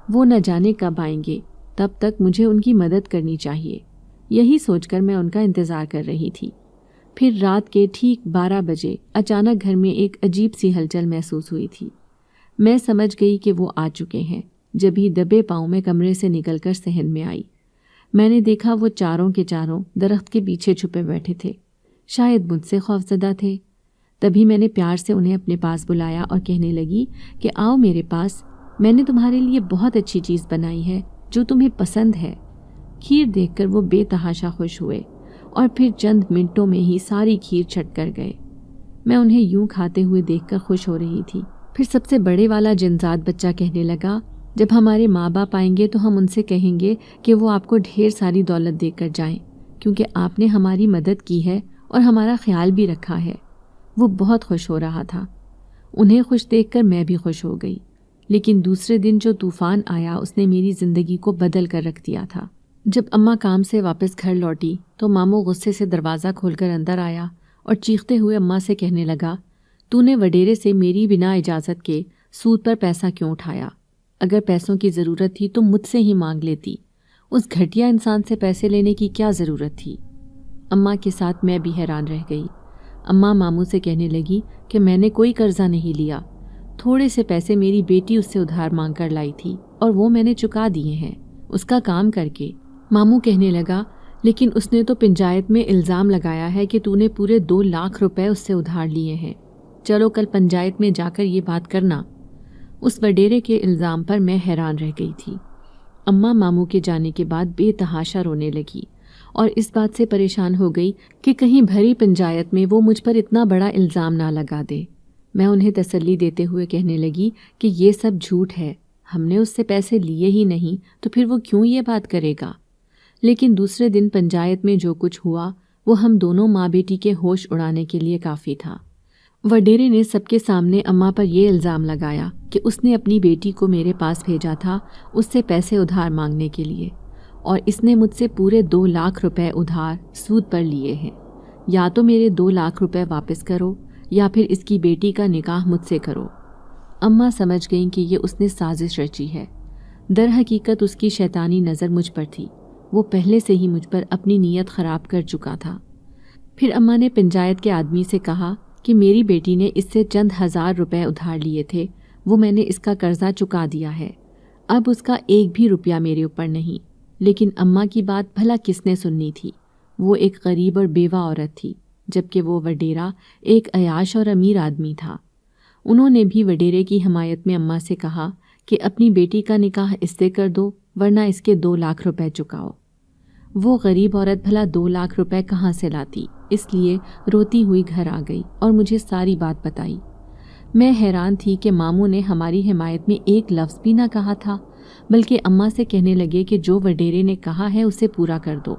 وہ نہ جانے کب آئیں گے، تب تک مجھے ان کی مدد کرنی چاہیے۔ یہی سوچ کر میں ان کا انتظار کر رہی تھی۔ پھر رات کے ٹھیک 12 بجے اچانک گھر میں ایک عجیب سی ہلچل محسوس ہوئی تھی۔ میں سمجھ گئی کہ وہ آ چکے ہیں، جب ہی دبے پاؤں میں کمرے سے نکل کر صحن میں آئی۔ میں نے دیکھا وہ چاروں کے چاروں درخت کے پیچھے چھپے بیٹھے تھے، شاید مجھ سے خوفزدہ تھے۔ تبھی میں نے پیار سے انہیں اپنے پاس بلایا اور کہنے لگی کہ آؤ میرے پاس، میں نے تمہارے لیے بہت اچھی چیز بنائی ہے جو تمہیں پسند ہے۔ کھیر دیکھ کر وہ بے تحاشا خوش ہوئے اور پھر چند منٹوں میں ہی ساری کھیر چھٹ کر گئے۔ میں انہیں یوں کھاتے ہوئے دیکھ کر خوش ہو رہی تھی۔ پھر سب سے بڑے والا جنزاد بچہ کہنے لگا، جب ہمارے ماں باپ آئیں گے تو ہم ان سے کہیں گے کہ وہ آپ کو ڈھیر ساری دولت دے کر جائیں، کیونکہ آپ نے ہماری مدد کی ہے اور ہمارا خیال بھی رکھا ہے۔ وہ بہت خوش ہو رہا تھا۔ انہیں خوش دیکھ کر میں بھی خوش ہو گئی۔ لیکن دوسرے دن جو طوفان آیا اس نے میری زندگی کو بدل کر رکھ دیا تھا۔ جب اماں کام سے واپس گھر لوٹی تو ماموں غصے سے دروازہ کھول کر اندر آیا اور چیختے ہوئے اماں سے کہنے لگا، تو نے وڈیرے سے میری بنا اجازت کے سود پر پیسہ کیوں اٹھایا؟ اگر پیسوں کی ضرورت تھی تو مجھ سے ہی مانگ لیتی، اس گھٹیا انسان سے پیسے لینے کی کیا ضرورت تھی؟ اماں کے ساتھ میں بھی حیران رہ گئی۔ اماں ماموں سے کہنے لگی کہ میں نے کوئی قرضہ نہیں لیا، تھوڑے سے پیسے میری بیٹی اس سے ادھار مانگ کر لائی تھی اور وہ میں نے چکا دیے ہیں اس کا کام کر کے۔ ماموں کہنے لگا، لیکن اس نے تو پنچایت میں الزام لگایا ہے کہ تو نے پورے 2 لاکھ روپے اس سے ادھار لیے ہیں۔ چلو کل پنچایت میں جا کر یہ بات کرنا۔ اس وڈیرے کے الزام پر میں حیران رہ گئی تھی۔ اماں ماموں کے جانے کے بعد بے تحاشا رونے لگی اور اس بات سے پریشان ہو گئی کہ کہیں بھری پنچایت میں وہ مجھ پر اتنا بڑا الزام نہ لگا دے۔ میں انہیں تسلی دیتے ہوئے کہنے لگی کہ یہ سب جھوٹ ہے، ہم نے اس سے پیسے لیے ہی نہیں تو پھر وہ کیوں یہ بات کرے گا؟ لیکن دوسرے دن پنچایت میں جو کچھ ہوا وہ ہم دونوں ماں بیٹی کے ہوش اڑانے کے لیے کافی تھا۔ وڈیرے نے سب کے سامنے اماں پر یہ الزام لگایا کہ اس نے اپنی بیٹی کو میرے پاس بھیجا تھا اس سے پیسے ادھار مانگنے کے لیے، اور اس نے مجھ سے پورے 2 لاکھ روپے ادھار سود پر لیے ہیں۔ یا تو میرے 2 لاکھ روپے واپس کرو یا پھر اس کی بیٹی کا نکاح مجھ سے کرو۔ اماں سمجھ گئیں کہ یہ اس نے سازش رچی ہے۔ در حقیقت اس کی شیطانی نظر مجھ پر تھی، وہ پہلے سے ہی مجھ پر اپنی نیت خراب کر چکا تھا۔ پھر اماں نے پنچایت کے آدمی سے کہا کہ میری بیٹی نے اس سے چند 1000 روپے ادھار لیے تھے، وہ میں نے اس کا قرضہ چکا دیا ہے، اب اس کا ایک بھی روپیہ میرے اوپر نہیں۔ لیکن اماں کی بات بھلا کس نے سننی تھی؟ وہ ایک غریب اور بیوہ عورت تھی، جبکہ وہ وڈیرا ایک عیاش اور امیر آدمی تھا۔ انہوں نے بھی وڈیرے کی حمایت میں اماں سے کہا کہ اپنی بیٹی کا نکاح اس سے کر دو ورنہ اس کے 2 لاکھ روپے چکاؤ۔ وہ غریب عورت بھلا 2 لاکھ روپے کہاں سے لاتی؟ اس لیے روتی ہوئی گھر آ گئی اور مجھے ساری بات بتائی۔ میں حیران تھی کہ ماموں نے ہماری حمایت میں ایک لفظ بھی نہ کہا تھا، بلکہ اماں سے کہنے لگے کہ جو وڈیرے نے کہا ہے اسے پورا کر دو،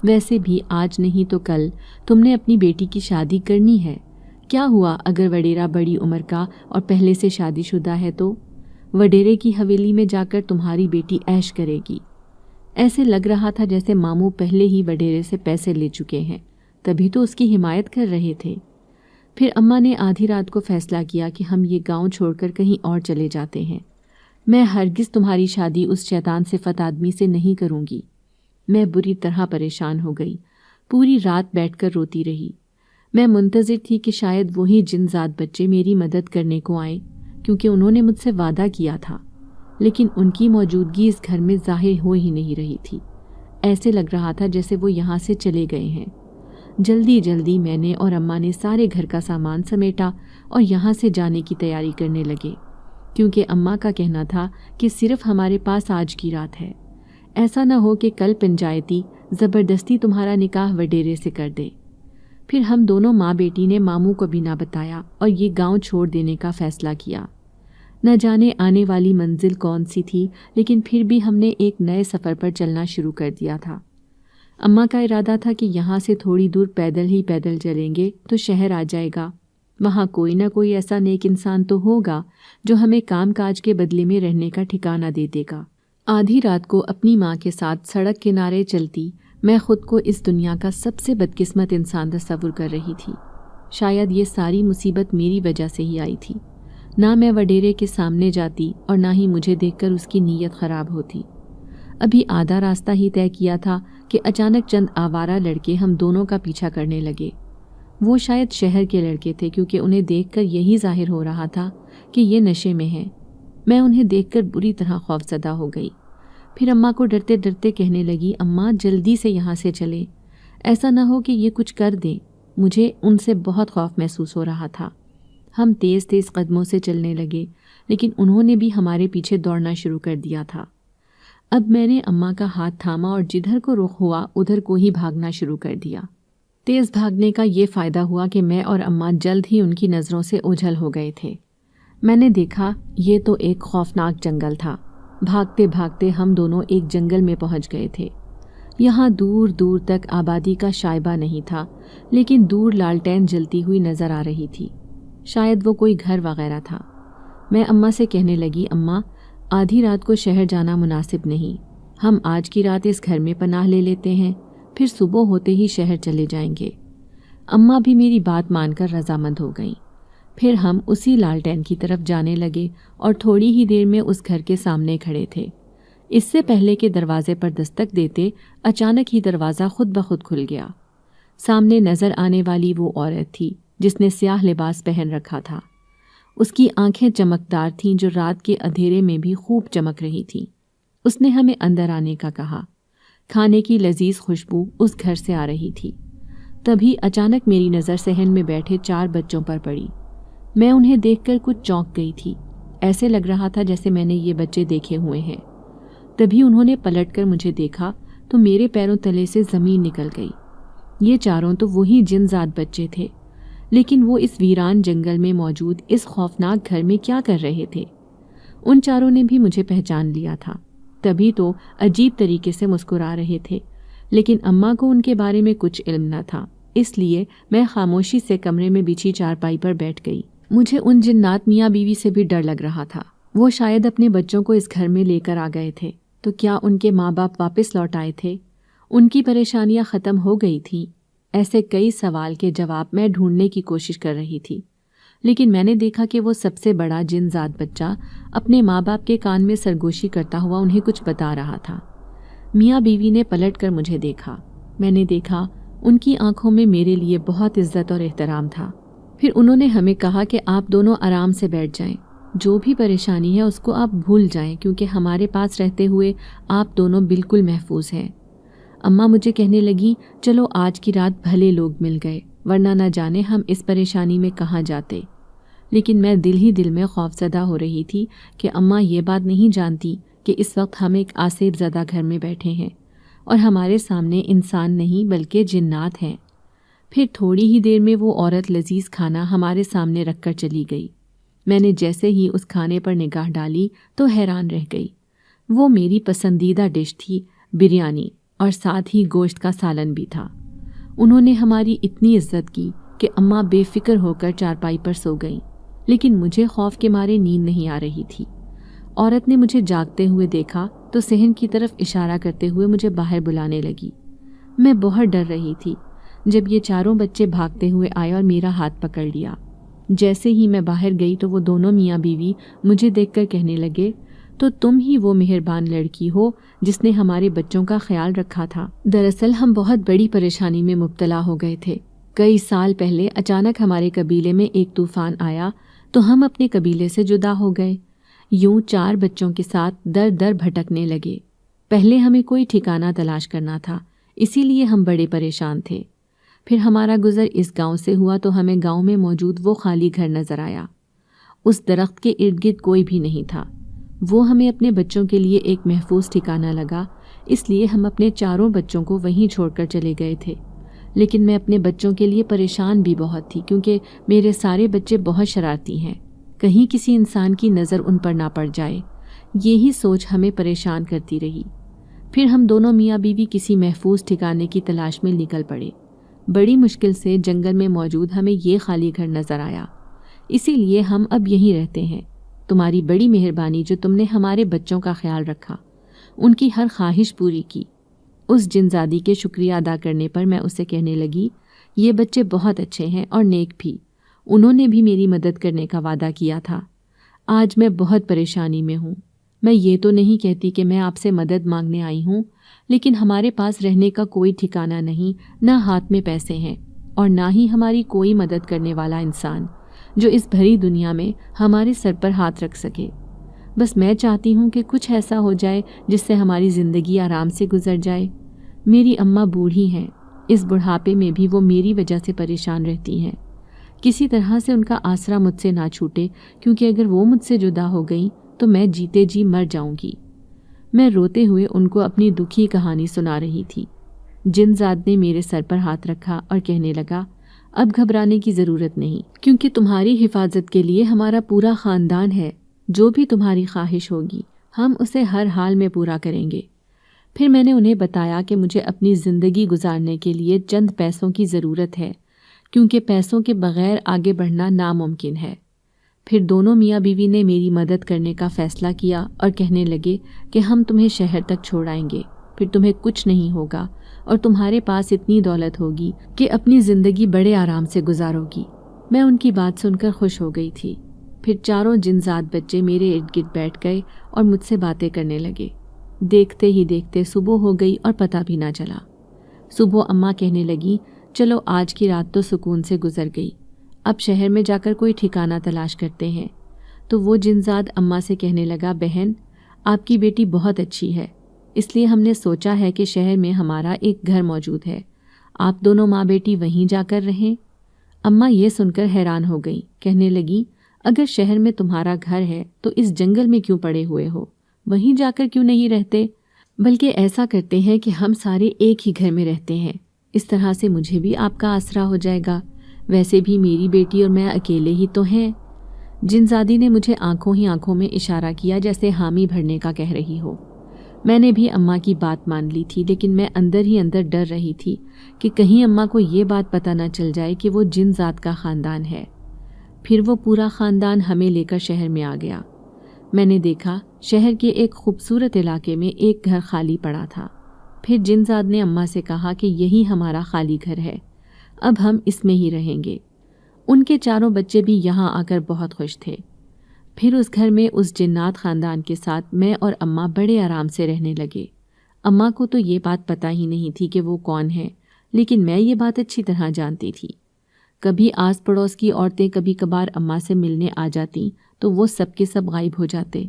ویسے بھی آج نہیں تو کل تم نے اپنی بیٹی کی شادی کرنی ہے، کیا ہوا اگر وڈیرا بڑی عمر کا اور پہلے سے شادی شدہ ہے تو وڈیرے کی حویلی میں جا کر تمہاری بیٹی عیش کرے گی۔ ایسے لگ رہا تھا جیسے ماموں پہلے ہی وڈیرے سے پیسے لے چکے ہیں، تبھی تو اس کی حمایت کر رہے تھے۔ پھر اماں نے آدھی رات کو فیصلہ کیا کہ ہم یہ گاؤں چھوڑ کر کہیں اور چلے جاتے ہیں، میں ہرگز تمہاری شادی اس شیطان صفت آدمی سے نہیں کروں گی۔ میں بری طرح پریشان ہو گئی، پوری رات بیٹھ کر روتی رہی۔ میں منتظر تھی کہ شاید وہی جن ذات بچے میری مدد کرنے کو آئیں، کیونکہ انہوں نے مجھ سے وعدہ کیا تھا، لیکن ان کی موجودگی اس گھر میں ظاہر ہو ہی نہیں رہی تھی۔ ایسے لگ رہا تھا جیسے وہ یہاں سے چلے گئے ہیں۔ جلدی جلدی میں نے اور اماں نے سارے گھر کا سامان سمیٹا اور یہاں سے جانے کی تیاری کرنے لگے، کیونکہ اماں کا کہنا تھا کہ صرف ہمارے پاس آج کی رات ہے، ایسا نہ ہو کہ کل پنچایتی زبردستی تمہارا نکاح وڈیرے سے کر دے۔ پھر ہم دونوں ماں بیٹی نے ماموں کو بھی نہ بتایا اور یہ گاؤں چھوڑ دینے کا فیصلہ کیا۔ نہ جانے آنے والی منزل کون سی تھی، لیکن پھر بھی ہم نے ایک نئے سفر پر چلنا شروع کر دیا تھا۔ اماں کا ارادہ تھا کہ یہاں سے تھوڑی دور پیدل چلیں گے تو شہر آ جائے گا، وہاں کوئی نہ کوئی ایسا نیک انسان تو ہوگا جو ہمیں کام کاج کے بدلے میں رہنے کا ٹھکانہ دے دے گا۔ آدھی رات کو اپنی ماں کے ساتھ سڑک کنارے چلتی میں خود کو اس دنیا کا سب سے بدقسمت انسان تصور کر رہی تھی۔ شاید یہ ساری مصیبت میری وجہ سے ہی آئی تھی، نہ میں وڈیرے کے سامنے جاتی اور نہ ہی مجھے دیکھ کر اس کی نیت خراب ہوتی۔ ابھی آدھا راستہ ہی طے کیا تھا کہ اچانک چند آوارہ لڑکے ہم دونوں کا پیچھا کرنے لگے۔ وہ شاید شہر کے لڑکے تھے، کیونکہ انہیں دیکھ کر یہی ظاہر ہو رہا تھا کہ یہ نشے میں ہیں۔ میں انہیں دیکھ کر بری طرح خوفزدہ ہو گئی۔ پھر اماں کو ڈرتے ڈرتے کہنے لگی، اماں جلدی سے یہاں سے چلیں، ایسا نہ ہو کہ یہ کچھ کر دیں۔ مجھے ان سے بہت خوف محسوس ہو رہا تھا۔ ہم تیز تیز قدموں سے چلنے لگے، لیکن انہوں نے بھی ہمارے پیچھے دوڑنا شروع کر دیا تھا۔ اب میں نے اماں کا ہاتھ تھاما اور جدھر کو رخ ہوا ادھر کو ہی بھاگنا شروع کر دیا۔ تیز بھاگنے کا یہ فائدہ ہوا کہ میں اور اماں جلد ہی ان کی نظروں سے اوجھل ہو گئے تھے۔ میں نے دیکھا یہ تو ایک خوفناک جنگل تھا۔ بھاگتے بھاگتے ہم دونوں ایک جنگل میں پہنچ گئے تھے۔ یہاں دور دور تک آبادی کا شائبہ نہیں تھا، لیکن دور لالٹین جلتی ہوئی نظر آ رہی تھی، شاید وہ کوئی گھر وغیرہ تھا۔ میں اماں سے کہنے لگی، اماں آدھی رات کو شہر جانا مناسب نہیں، ہم آج کی رات اس گھر میں پناہ لے لیتے ہیں، پھر صبح ہوتے ہی شہر چلے جائیں گے۔ اماں بھی میری بات مان کر رضامند ہو گئیں۔ پھر ہم اسی لالٹین کی طرف جانے لگے اور تھوڑی ہی دیر میں اس گھر کے سامنے کھڑے تھے۔ اس سے پہلے کہ دروازے پر دستک دیتے، اچانک ہی دروازہ خود بخود کھل گیا۔ سامنے نظر آنے والی وہ عورت تھی جس نے سیاہ لباس پہن رکھا تھا۔ اس کی آنکھیں چمکدار تھیں جو رات کے اندھیرے میں بھی خوب چمک رہی تھیں۔ اس نے ہمیں اندر آنے کا کہا۔ کھانے کی لذیذ خوشبو اس گھر سے آ رہی تھی۔ تبھی اچانک میری نظر صحن میں بیٹھے 4 بچوں پر پڑی۔ میں انہیں دیکھ کر کچھ چونک گئی تھی، ایسے لگ رہا تھا جیسے میں نے یہ بچے دیکھے ہوئے ہیں۔ تبھی انہوں نے پلٹ کر مجھے دیکھا تو میرے پیروں تلے سے زمین نکل گئی۔ یہ 4 تو وہی جن ذات بچے تھے، لیکن وہ اس ویران جنگل میں موجود اس خوفناک گھر میں کیا کر رہے تھے؟ ان 4 نے بھی مجھے پہچان لیا تھا، تبھی تو عجیب طریقے سے مسکرا رہے تھے، لیکن اماں کو ان کے بارے میں کچھ علم نہ تھا، اس لیے میں خاموشی سے کمرے میں بچھی چارپائی پر بیٹھ گئی۔ مجھے ان جنات میاں بیوی سے بھی ڈر لگ رہا تھا۔ وہ شاید اپنے بچوں کو اس گھر میں لے کر آ گئے تھے، تو کیا ان کے ماں باپ واپس لوٹ آئے تھے؟ ان کی پریشانیاں ختم ہو گئی تھیں؟ ایسے کئی سوال کے جواب میں ڈھونڈنے کی کوشش کر رہی تھی۔ لیکن میں نے دیکھا کہ وہ سب سے بڑا جن ذات بچہ اپنے ماں باپ کے کان میں سرگوشی کرتا ہوا انہیں کچھ بتا رہا تھا۔ میاں بیوی نے پلٹ کر مجھے دیکھا۔ میں نے دیکھا ان کی آنکھوں میں میرے لیے بہت عزت اور احترام تھا۔ پھر انہوں نے ہمیں کہا کہ آپ دونوں آرام سے بیٹھ جائیں، جو بھی پریشانی ہے اس کو آپ بھول جائیں، کیونکہ ہمارے پاس رہتے ہوئے آپ دونوں بالکل محفوظ ہیں۔ اماں مجھے کہنے لگی، چلو آج کی رات بھلے لوگ مل گئے، ورنہ نہ جانے ہم اس پریشانی میں کہاں جاتے۔ لیکن میں دل ہی دل میں خوفزدہ ہو رہی تھی کہ اماں یہ بات نہیں جانتی کہ اس وقت ہم ایک آسیب زدہ گھر میں بیٹھے ہیں اور ہمارے سامنے انسان نہیں بلکہ جنات ہیں۔ پھر تھوڑی ہی دیر میں وہ عورت لذیذ کھانا ہمارے سامنے رکھ کر چلی گئی۔ میں نے جیسے ہی اس کھانے پر نگاہ ڈالی تو حیران رہ گئی۔ وہ میری پسندیدہ ڈش تھی، بریانی، اور ساتھ ہی گوشت کا سالن بھی تھا۔ انہوں نے ہماری اتنی عزت کی کہ اماں بے فکر ہو کر چارپائی پر سو گئیں، لیکن مجھے خوف کے مارے نیند نہیں آ رہی تھی۔ عورت نے مجھے جاگتے ہوئے دیکھا تو صحن کی طرف اشارہ کرتے ہوئے مجھے باہر بلانے لگی۔ میں بہت ڈر رہی تھی جب یہ چاروں بچے بھاگتے ہوئے آئے اور میرا ہاتھ پکڑ لیا۔ جیسے ہی میں باہر گئی تو وہ دونوں میاں بیوی مجھے دیکھ کر کہنے لگے، تو تم ہی وہ مہربان لڑکی ہو جس نے ہمارے بچوں کا خیال رکھا تھا۔ دراصل ہم بہت بڑی پریشانی میں مبتلا ہو گئے تھے۔ کئی سال پہلے اچانک ہمارے قبیلے میں ایک طوفان آیا تو ہم اپنے قبیلے سے جدا ہو گئے۔ یوں 4 بچوں کے ساتھ در در بھٹکنے لگے۔ پہلے ہمیں کوئی ٹھکانہ تلاش کرنا تھا، اسی لیے ہم بڑے پریشان تھے۔ پھر ہمارا گزر اس گاؤں سے ہوا تو ہمیں گاؤں میں موجود وہ خالی گھر نظر آیا۔ اس درخت کے ارد گرد کوئی بھی نہیں تھا۔ وہ ہمیں اپنے بچوں کے لیے ایک محفوظ ٹھکانہ لگا، اس لیے ہم اپنے 4 بچوں کو وہیں چھوڑ کر چلے گئے تھے۔ لیکن میں اپنے بچوں کے لیے پریشان بھی بہت تھی، کیونکہ میرے سارے بچے بہت شرارتی ہیں، کہیں کسی انسان کی نظر ان پر نہ پڑ جائے۔ یہی سوچ ہمیں پریشان کرتی رہی۔ پھر ہم دونوں میاں بیوی کسی محفوظ ٹھکانے کی تلاش میں نکل پڑے۔ بڑی مشکل سے جنگل میں موجود ہمیں یہ خالی گھر نظر آیا، اسی لیے ہم اب یہیں رہتے ہیں۔ تمہاری بڑی مہربانی جو تم نے ہمارے بچوں کا خیال رکھا، ان کی ہر خواہش پوری کی۔ اس جنزادی کے شکریہ ادا کرنے پر میں اسے کہنے لگی، یہ بچے بہت اچھے ہیں اور نیک بھی، انہوں نے بھی میری مدد کرنے کا وعدہ کیا تھا۔ آج میں بہت پریشانی میں ہوں۔ میں یہ تو نہیں کہتی کہ میں آپ سے مدد مانگنے آئی ہوں، لیکن ہمارے پاس رہنے کا کوئی ٹھکانہ نہیں، نہ ہاتھ میں پیسے ہیں، اور نہ ہی ہماری کوئی مدد کرنے والا انسان جو اس بھری دنیا میں ہمارے سر پر ہاتھ رکھ سکے۔ بس میں چاہتی ہوں کہ کچھ ایسا ہو جائے جس سے ہماری زندگی آرام سے گزر جائے۔ میری اماں بوڑھی ہیں، اس بڑھاپے میں بھی وہ میری وجہ سے پریشان رہتی ہیں۔ کسی طرح سے ان کا آسرا مجھ سے نہ چھوٹے، کیونکہ اگر وہ مجھ سے جدا ہو گئیں تو میں جیتے جی مر جاؤں گی۔ میں روتے ہوئے ان کو اپنی دکھی کہانی سنا رہی تھی۔ جنزاد نے میرے سر پر ہاتھ رکھا اور کہنے لگا، اب گھبرانے کی ضرورت نہیں، کیونکہ تمہاری حفاظت کے لیے ہمارا پورا خاندان ہے۔ جو بھی تمہاری خواہش ہوگی ہم اسے ہر حال میں پورا کریں گے۔ پھر میں نے انہیں بتایا کہ مجھے اپنی زندگی گزارنے کے لیے چند پیسوں کی ضرورت ہے، کیونکہ پیسوں کے بغیر آگے بڑھنا ناممکن ہے۔ پھر دونوں میاں بیوی نے میری مدد کرنے کا فیصلہ کیا اور کہنے لگے کہ ہم تمہیں شہر تک چھوڑائیں گے، پھر تمہیں کچھ نہیں ہوگا اور تمہارے پاس اتنی دولت ہوگی کہ اپنی زندگی بڑے آرام سے گزارو گی۔ میں ان کی بات سن کر خوش ہو گئی تھی۔ پھر 4 جنزاد بچے میرے ارد گرد بیٹھ گئے اور مجھ سے باتیں کرنے لگے۔ دیکھتے ہی دیکھتے صبح ہو گئی اور پتہ بھی نہ چلا۔ صبح اماں کہنے لگی، چلو آج کی رات تو سکون سے گزر گئی، اب شہر میں جا کر کوئی ٹھکانہ تلاش کرتے ہیں۔ تو وہ جنزاد اماں سے کہنے لگا، بہن آپ کی بیٹی بہت اچھی ہے، اس لیے ہم نے سوچا ہے کہ شہر میں ہمارا ایک گھر موجود ہے، آپ دونوں ماں بیٹی وہیں جا کر رہیں۔ اماں یہ سن کر حیران ہو گئی، کہنے لگی، اگر شہر میں تمہارا گھر ہے تو اس جنگل میں کیوں پڑے ہوئے ہو؟ وہیں جا کر کیوں نہیں رہتے؟ بلکہ ایسا کرتے ہیں کہ ہم سارے ایک ہی گھر میں رہتے ہیں، اس طرح سے مجھے بھی آپ کا آسرا ہو جائے گا، ویسے بھی میری بیٹی اور میں اکیلے ہی تو ہیں۔ جنزادی نے مجھے آنکھوں ہی آنکھوں میں اشارہ کیا جیسے حامی بھرنے کا کہہ رہی ہو۔ میں نے بھی اماں کی بات مان لی تھی، لیکن میں اندر ہی اندر ڈر رہی تھی کہ کہیں اماں کو یہ بات پتہ نہ چل جائے کہ وہ جنزاد کا خاندان ہے۔ پھر وہ پورا خاندان ہمیں لے کر شہر میں آ گیا۔ میں نے دیکھا شہر کے ایک خوبصورت علاقے میں ایک گھر خالی پڑا تھا۔ پھر جنزاد نے اماں سے کہا کہ یہی ہمارا خالی گھر ہے، اب ہم اس میں ہی رہیں گے۔ ان کے چاروں بچے بھی یہاں آ کر بہت خوش تھے۔ پھر اس گھر میں اس جنات خاندان کے ساتھ میں اور اماں بڑے آرام سے رہنے لگے۔ اماں کو تو یہ بات پتہ ہی نہیں تھی کہ وہ کون ہے، لیکن میں یہ بات اچھی طرح جانتی تھی۔ کبھی آس پڑوس کی عورتیں کبھی کبھار اماں سے ملنے آ جاتیں تو وہ سب کے سب غائب ہو جاتے۔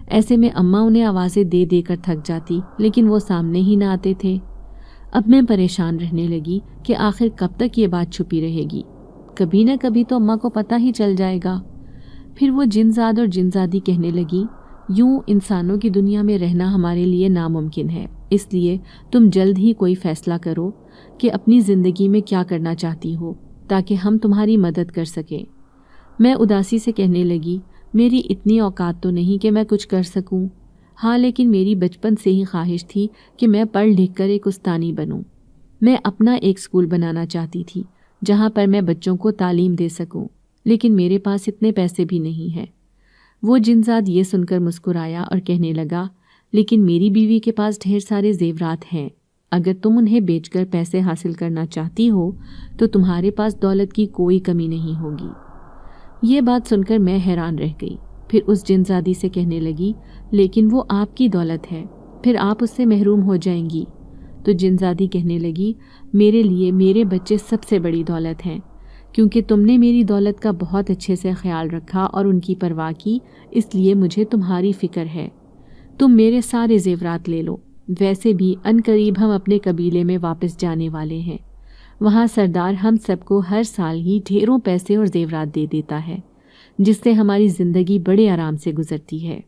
ایسے میں اماں انہیں آوازیں دے دے کر تھک جاتی، لیکن وہ سامنے ہی نہ آتے تھے۔ اب میں پریشان رہنے لگی کہ آخر کب تک یہ بات چھپی رہے گی، کبھی نہ کبھی تو اماں کو پتہ ہی چل جائے گا۔ پھر وہ جنزاد اور جنزادی کہنے لگی، یوں انسانوں کی دنیا میں رہنا ہمارے لیے ناممکن ہے، اس لیے تم جلد ہی کوئی فیصلہ کرو کہ اپنی زندگی میں کیا کرنا چاہتی ہو تاکہ ہم تمہاری مدد کر سکیں۔ میں اداسی سے کہنے لگی، میری اتنی اوقات تو نہیں کہ میں کچھ کر سکوں، ہاں لیکن میری بچپن سے ہی خواہش تھی کہ میں پڑھ لکھ کر ایک استانی بنوں۔ میں اپنا ایک اسکول بنانا چاہتی تھی جہاں پر میں بچوں کو تعلیم دے سکوں، لیکن میرے پاس اتنے پیسے بھی نہیں ہیں۔ وہ جنزاد یہ سن کر مسکرایا اور کہنے لگا، لیکن میری بیوی کے پاس ڈھیر سارے زیورات ہیں، اگر تم انہیں بیچ کر پیسے حاصل کرنا چاہتی ہو تو تمہارے پاس دولت کی کوئی کمی نہیں ہوگی۔ یہ بات سن کر میں حیران رہ گئی۔ پھر اس جنزادی سے کہنے لگی، لیکن وہ آپ کی دولت ہے، پھر آپ اس سے محروم ہو جائیں گی۔ تو جنزادی کہنے لگی، میرے لیے میرے بچے سب سے بڑی دولت ہیں، کیونکہ تم نے میری دولت کا بہت اچھے سے خیال رکھا اور ان کی پرواہ کی، اس لیے مجھے تمہاری فکر ہے۔ تم میرے سارے زیورات لے لو، ویسے بھی عنقریب ہم اپنے قبیلے میں واپس جانے والے ہیں، وہاں سردار ہم سب کو ہر سال ہی ڈھیروں پیسے اور زیورات دے دیتا ہے، جس سے ہماری زندگی بڑے آرام سے گزرتی ہے۔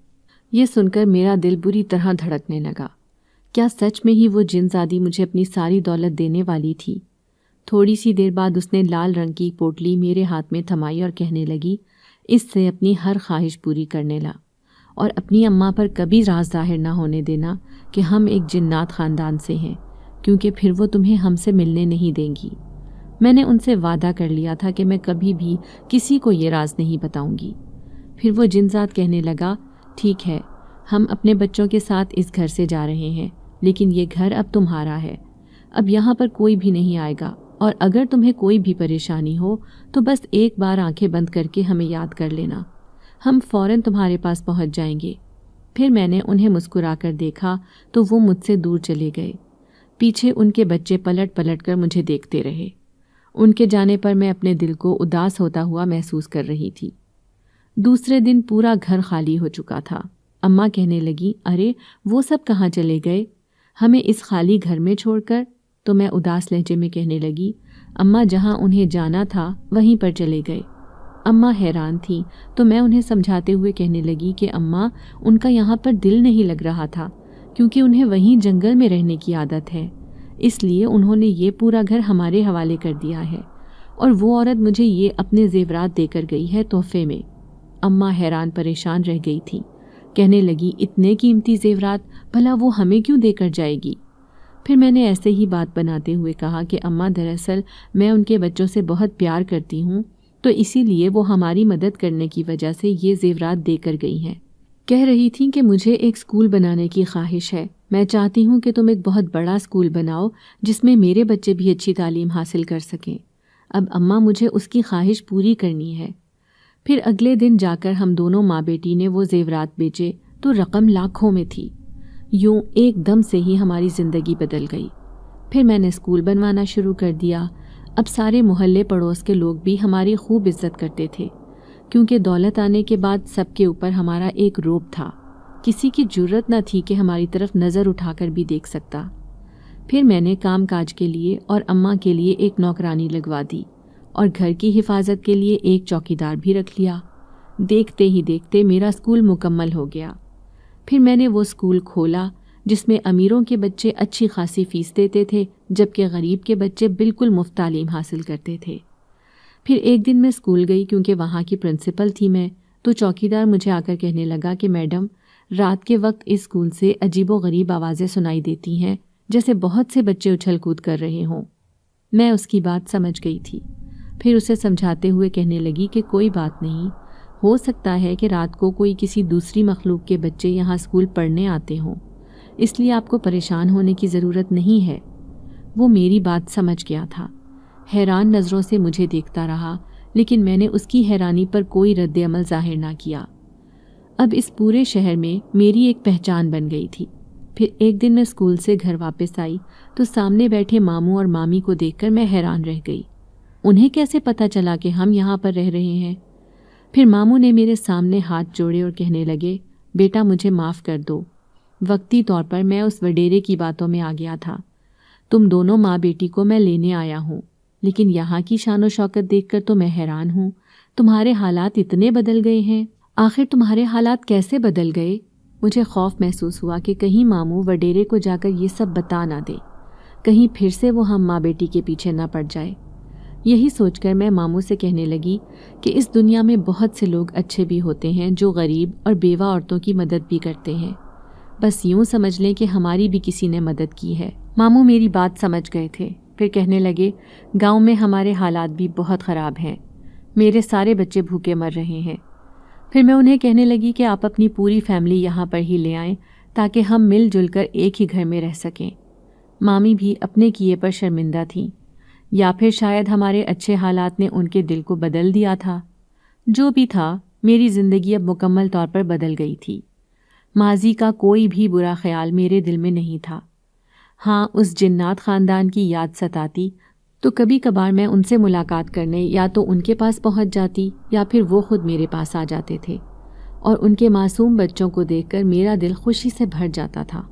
یہ سن کر میرا دل بری طرح دھڑکنے لگا۔ کیا سچ میں ہی وہ جنزادی مجھے اپنی ساری دولت دینے والی تھی؟ تھوڑی سی دیر بعد اس نے لال رنگ کی پوٹلی میرے ہاتھ میں تھمائی اور کہنے لگی، اس سے اپنی ہر خواہش پوری کرنے لا، اور اپنی اماں پر کبھی راز ظاہر نہ ہونے دینا کہ ہم ایک جنات خاندان سے ہیں، کیونکہ پھر وہ تمہیں ہم سے ملنے نہیں دیں گی۔ میں نے ان سے وعدہ کر لیا تھا کہ میں کبھی بھی کسی کو یہ راز نہیں بتاؤں گی۔ پھر وہ جنزاد کہنے لگا، ٹھیک ہے، ہم اپنے بچوں کے ساتھ اس گھر سے جا رہے ہیں، لیکن یہ گھر اب تمہارا ہے، اب یہاں پر کوئی بھی نہیں آئے گا، اور اگر تمہیں کوئی بھی پریشانی ہو تو بس ایک بار آنکھیں بند کر کے ہمیں یاد کر لینا، ہم فوراً تمہارے پاس پہنچ جائیں گے۔ پھر میں نے انہیں مسکرا کر دیکھا تو وہ مجھ سے دور چلے گئے۔ پیچھے ان کے بچے پلٹ پلٹ کر مجھے دیکھتے رہے۔ ان کے جانے پر میں اپنے دل کو اداس ہوتا ہوا محسوس کر رہی تھی۔ دوسرے دن پورا گھر خالی ہو چکا تھا۔ اماں کہنے لگی، ارے وہ سب کہاں چلے گئے، ہمیں اس خالی گھر میں چھوڑ کر؟ تو میں اداس لہجے میں کہنے لگی، اماں جہاں انہیں جانا تھا وہیں پر چلے گئے۔ اماں حیران تھیں تو میں انہیں سمجھاتے ہوئے کہنے لگی کہ اماں، ان کا یہاں پر دل نہیں لگ رہا تھا، کیونکہ انہیں وہیں جنگل میں رہنے کی عادت ہے، اس لیے انہوں نے یہ پورا گھر ہمارے حوالے کر دیا ہے، اور وہ عورت مجھے یہ اپنے زیورات دے کر گئی ہے تحفے میں۔ اماں حیران پریشان رہ گئی تھیں، کہنے لگی، اتنے قیمتی زیورات بھلا وہ ہمیں کیوں دے کر جائے گی؟ پھر میں نے ایسے ہی بات بناتے ہوئے کہا کہ اماں، دراصل میں ان کے بچوں سے بہت پیار کرتی ہوں، تو اسی لیے وہ ہماری مدد کرنے کی وجہ سے یہ زیورات دے کر گئی ہیں۔ کہہ رہی تھیں کہ مجھے ایک اسکول بنانے کی خواہش ہے، میں چاہتی ہوں کہ تم ایک بہت بڑا اسکول بناؤ جس میں میرے بچے بھی اچھی تعلیم حاصل کر سکیں۔ اب اماں، مجھے اس کی خواہش پوری کرنی ہے۔ پھر اگلے دن جا کر ہم دونوں ماں بیٹی نے وہ زیورات بیچے تو رقم لاکھوں میں تھی۔ یوں ایک دم سے ہی ہماری زندگی بدل گئی۔ پھر میں نے اسکول بنوانا شروع کر دیا۔ اب سارے محلے پڑوس کے لوگ بھی ہماری خوب عزت کرتے تھے، کیونکہ دولت آنے کے بعد سب کے اوپر ہمارا ایک رعب تھا، کسی کی جرت نہ تھی کہ ہماری طرف نظر اٹھا کر بھی دیکھ سکتا۔ پھر میں نے کام کاج کے لیے اور اماں کے لیے ایک نوکرانی لگوا دی، اور گھر کی حفاظت کے لیے ایک چوکیدار بھی رکھ لیا۔ دیکھتے ہی دیکھتے میرا اسکول مکمل ہو گیا۔ پھر میں نے وہ اسکول کھولا جس میں امیروں کے بچے اچھی خاصی فیس دیتے تھے، جبکہ غریب کے بچے بالکل مفت تعلیم حاصل کرتے تھے۔ پھر ایک دن میں اسکول گئی، کیونکہ وہاں کی پرنسپل تھی میں، تو چوکیدار مجھے آ کر کہنے لگا کہ میڈم، رات کے وقت اس اسکول سے عجیب و غریب آوازیں سنائی دیتی ہیں، جیسے بہت سے بچے اچھل کود کر رہے ہوں۔ میں اس کی بات سمجھ گئی تھی۔ پھر اسے سمجھاتے ہوئے کہنے لگی کہ کوئی بات نہیں، ہو سکتا ہے کہ رات کو کوئی کسی دوسری مخلوق کے بچے یہاں اسکول پڑھنے آتے ہوں، اس لیے آپ کو پریشان ہونے کی ضرورت نہیں ہے۔ وہ میری بات سمجھ گیا تھا، حیران نظروں سے مجھے دیکھتا رہا، لیکن میں نے اس کی حیرانی پر کوئی رد عمل ظاہر نہ کیا۔ اب اس پورے شہر میں میری ایک پہچان بن گئی تھی۔ پھر ایک دن میں اسکول سے گھر واپس آئی تو سامنے بیٹھے ماموں اور مامی کو دیکھ کر میں حیران رہ گئی۔ انہیں کیسے پتہ چلا کہ ہم یہاں پر رہ رہے ہیں؟ پھر ماموں نے میرے سامنے ہاتھ جوڑے اور کہنے لگے، بیٹا مجھے معاف کر دو، وقتی طور پر میں اس وڈیرے کی باتوں میں آ گیا تھا۔ تم دونوں ماں بیٹی کو میں لینے آیا ہوں، لیکن یہاں کی شان و شوکت دیکھ کر تو میں حیران ہوں۔ تمہارے حالات اتنے بدل گئے ہیں۔ آخر تمہارے حالات کیسے بدل گئے؟ مجھے خوف محسوس ہوا کہ کہیں ماموں وڈیرے کو جا کر یہ سب بتا نہ دے، کہیں پھر سے وہ ہم ماں بیٹی کے پیچھے نہ پڑ جائے۔ یہی سوچ کر میں ماموں سے کہنے لگی کہ اس دنیا میں بہت سے لوگ اچھے بھی ہوتے ہیں جو غریب اور بیوہ عورتوں کی مدد بھی کرتے ہیں، بس یوں سمجھ لیں کہ ہماری بھی کسی نے مدد کی ہے۔ ماموں میری بات سمجھ گئے تھے، پھر کہنے لگے، گاؤں میں ہمارے حالات بھی بہت خراب ہیں، میرے سارے بچے بھوکے مر رہے ہیں۔ پھر میں انہیں کہنے لگی کہ آپ اپنی پوری فیملی یہاں پر ہی لے آئیں تاکہ ہم مل جل کر ایک ہی گھر میں رہ سکیں۔ مامی بھی اپنے کیے پر شرمندہ تھیں، یا پھر شاید ہمارے اچھے حالات نے ان کے دل کو بدل دیا تھا۔ جو بھی تھا، میری زندگی اب مکمل طور پر بدل گئی تھی۔ ماضی کا کوئی بھی برا خیال میرے دل میں نہیں تھا۔ ہاں، اس جنات خاندان کی یاد ستاتی تو کبھی کبھار میں ان سے ملاقات کرنے یا تو ان کے پاس پہنچ جاتی یا پھر وہ خود میرے پاس آ جاتے تھے، اور ان کے معصوم بچوں کو دیکھ کر میرا دل خوشی سے بھر جاتا تھا۔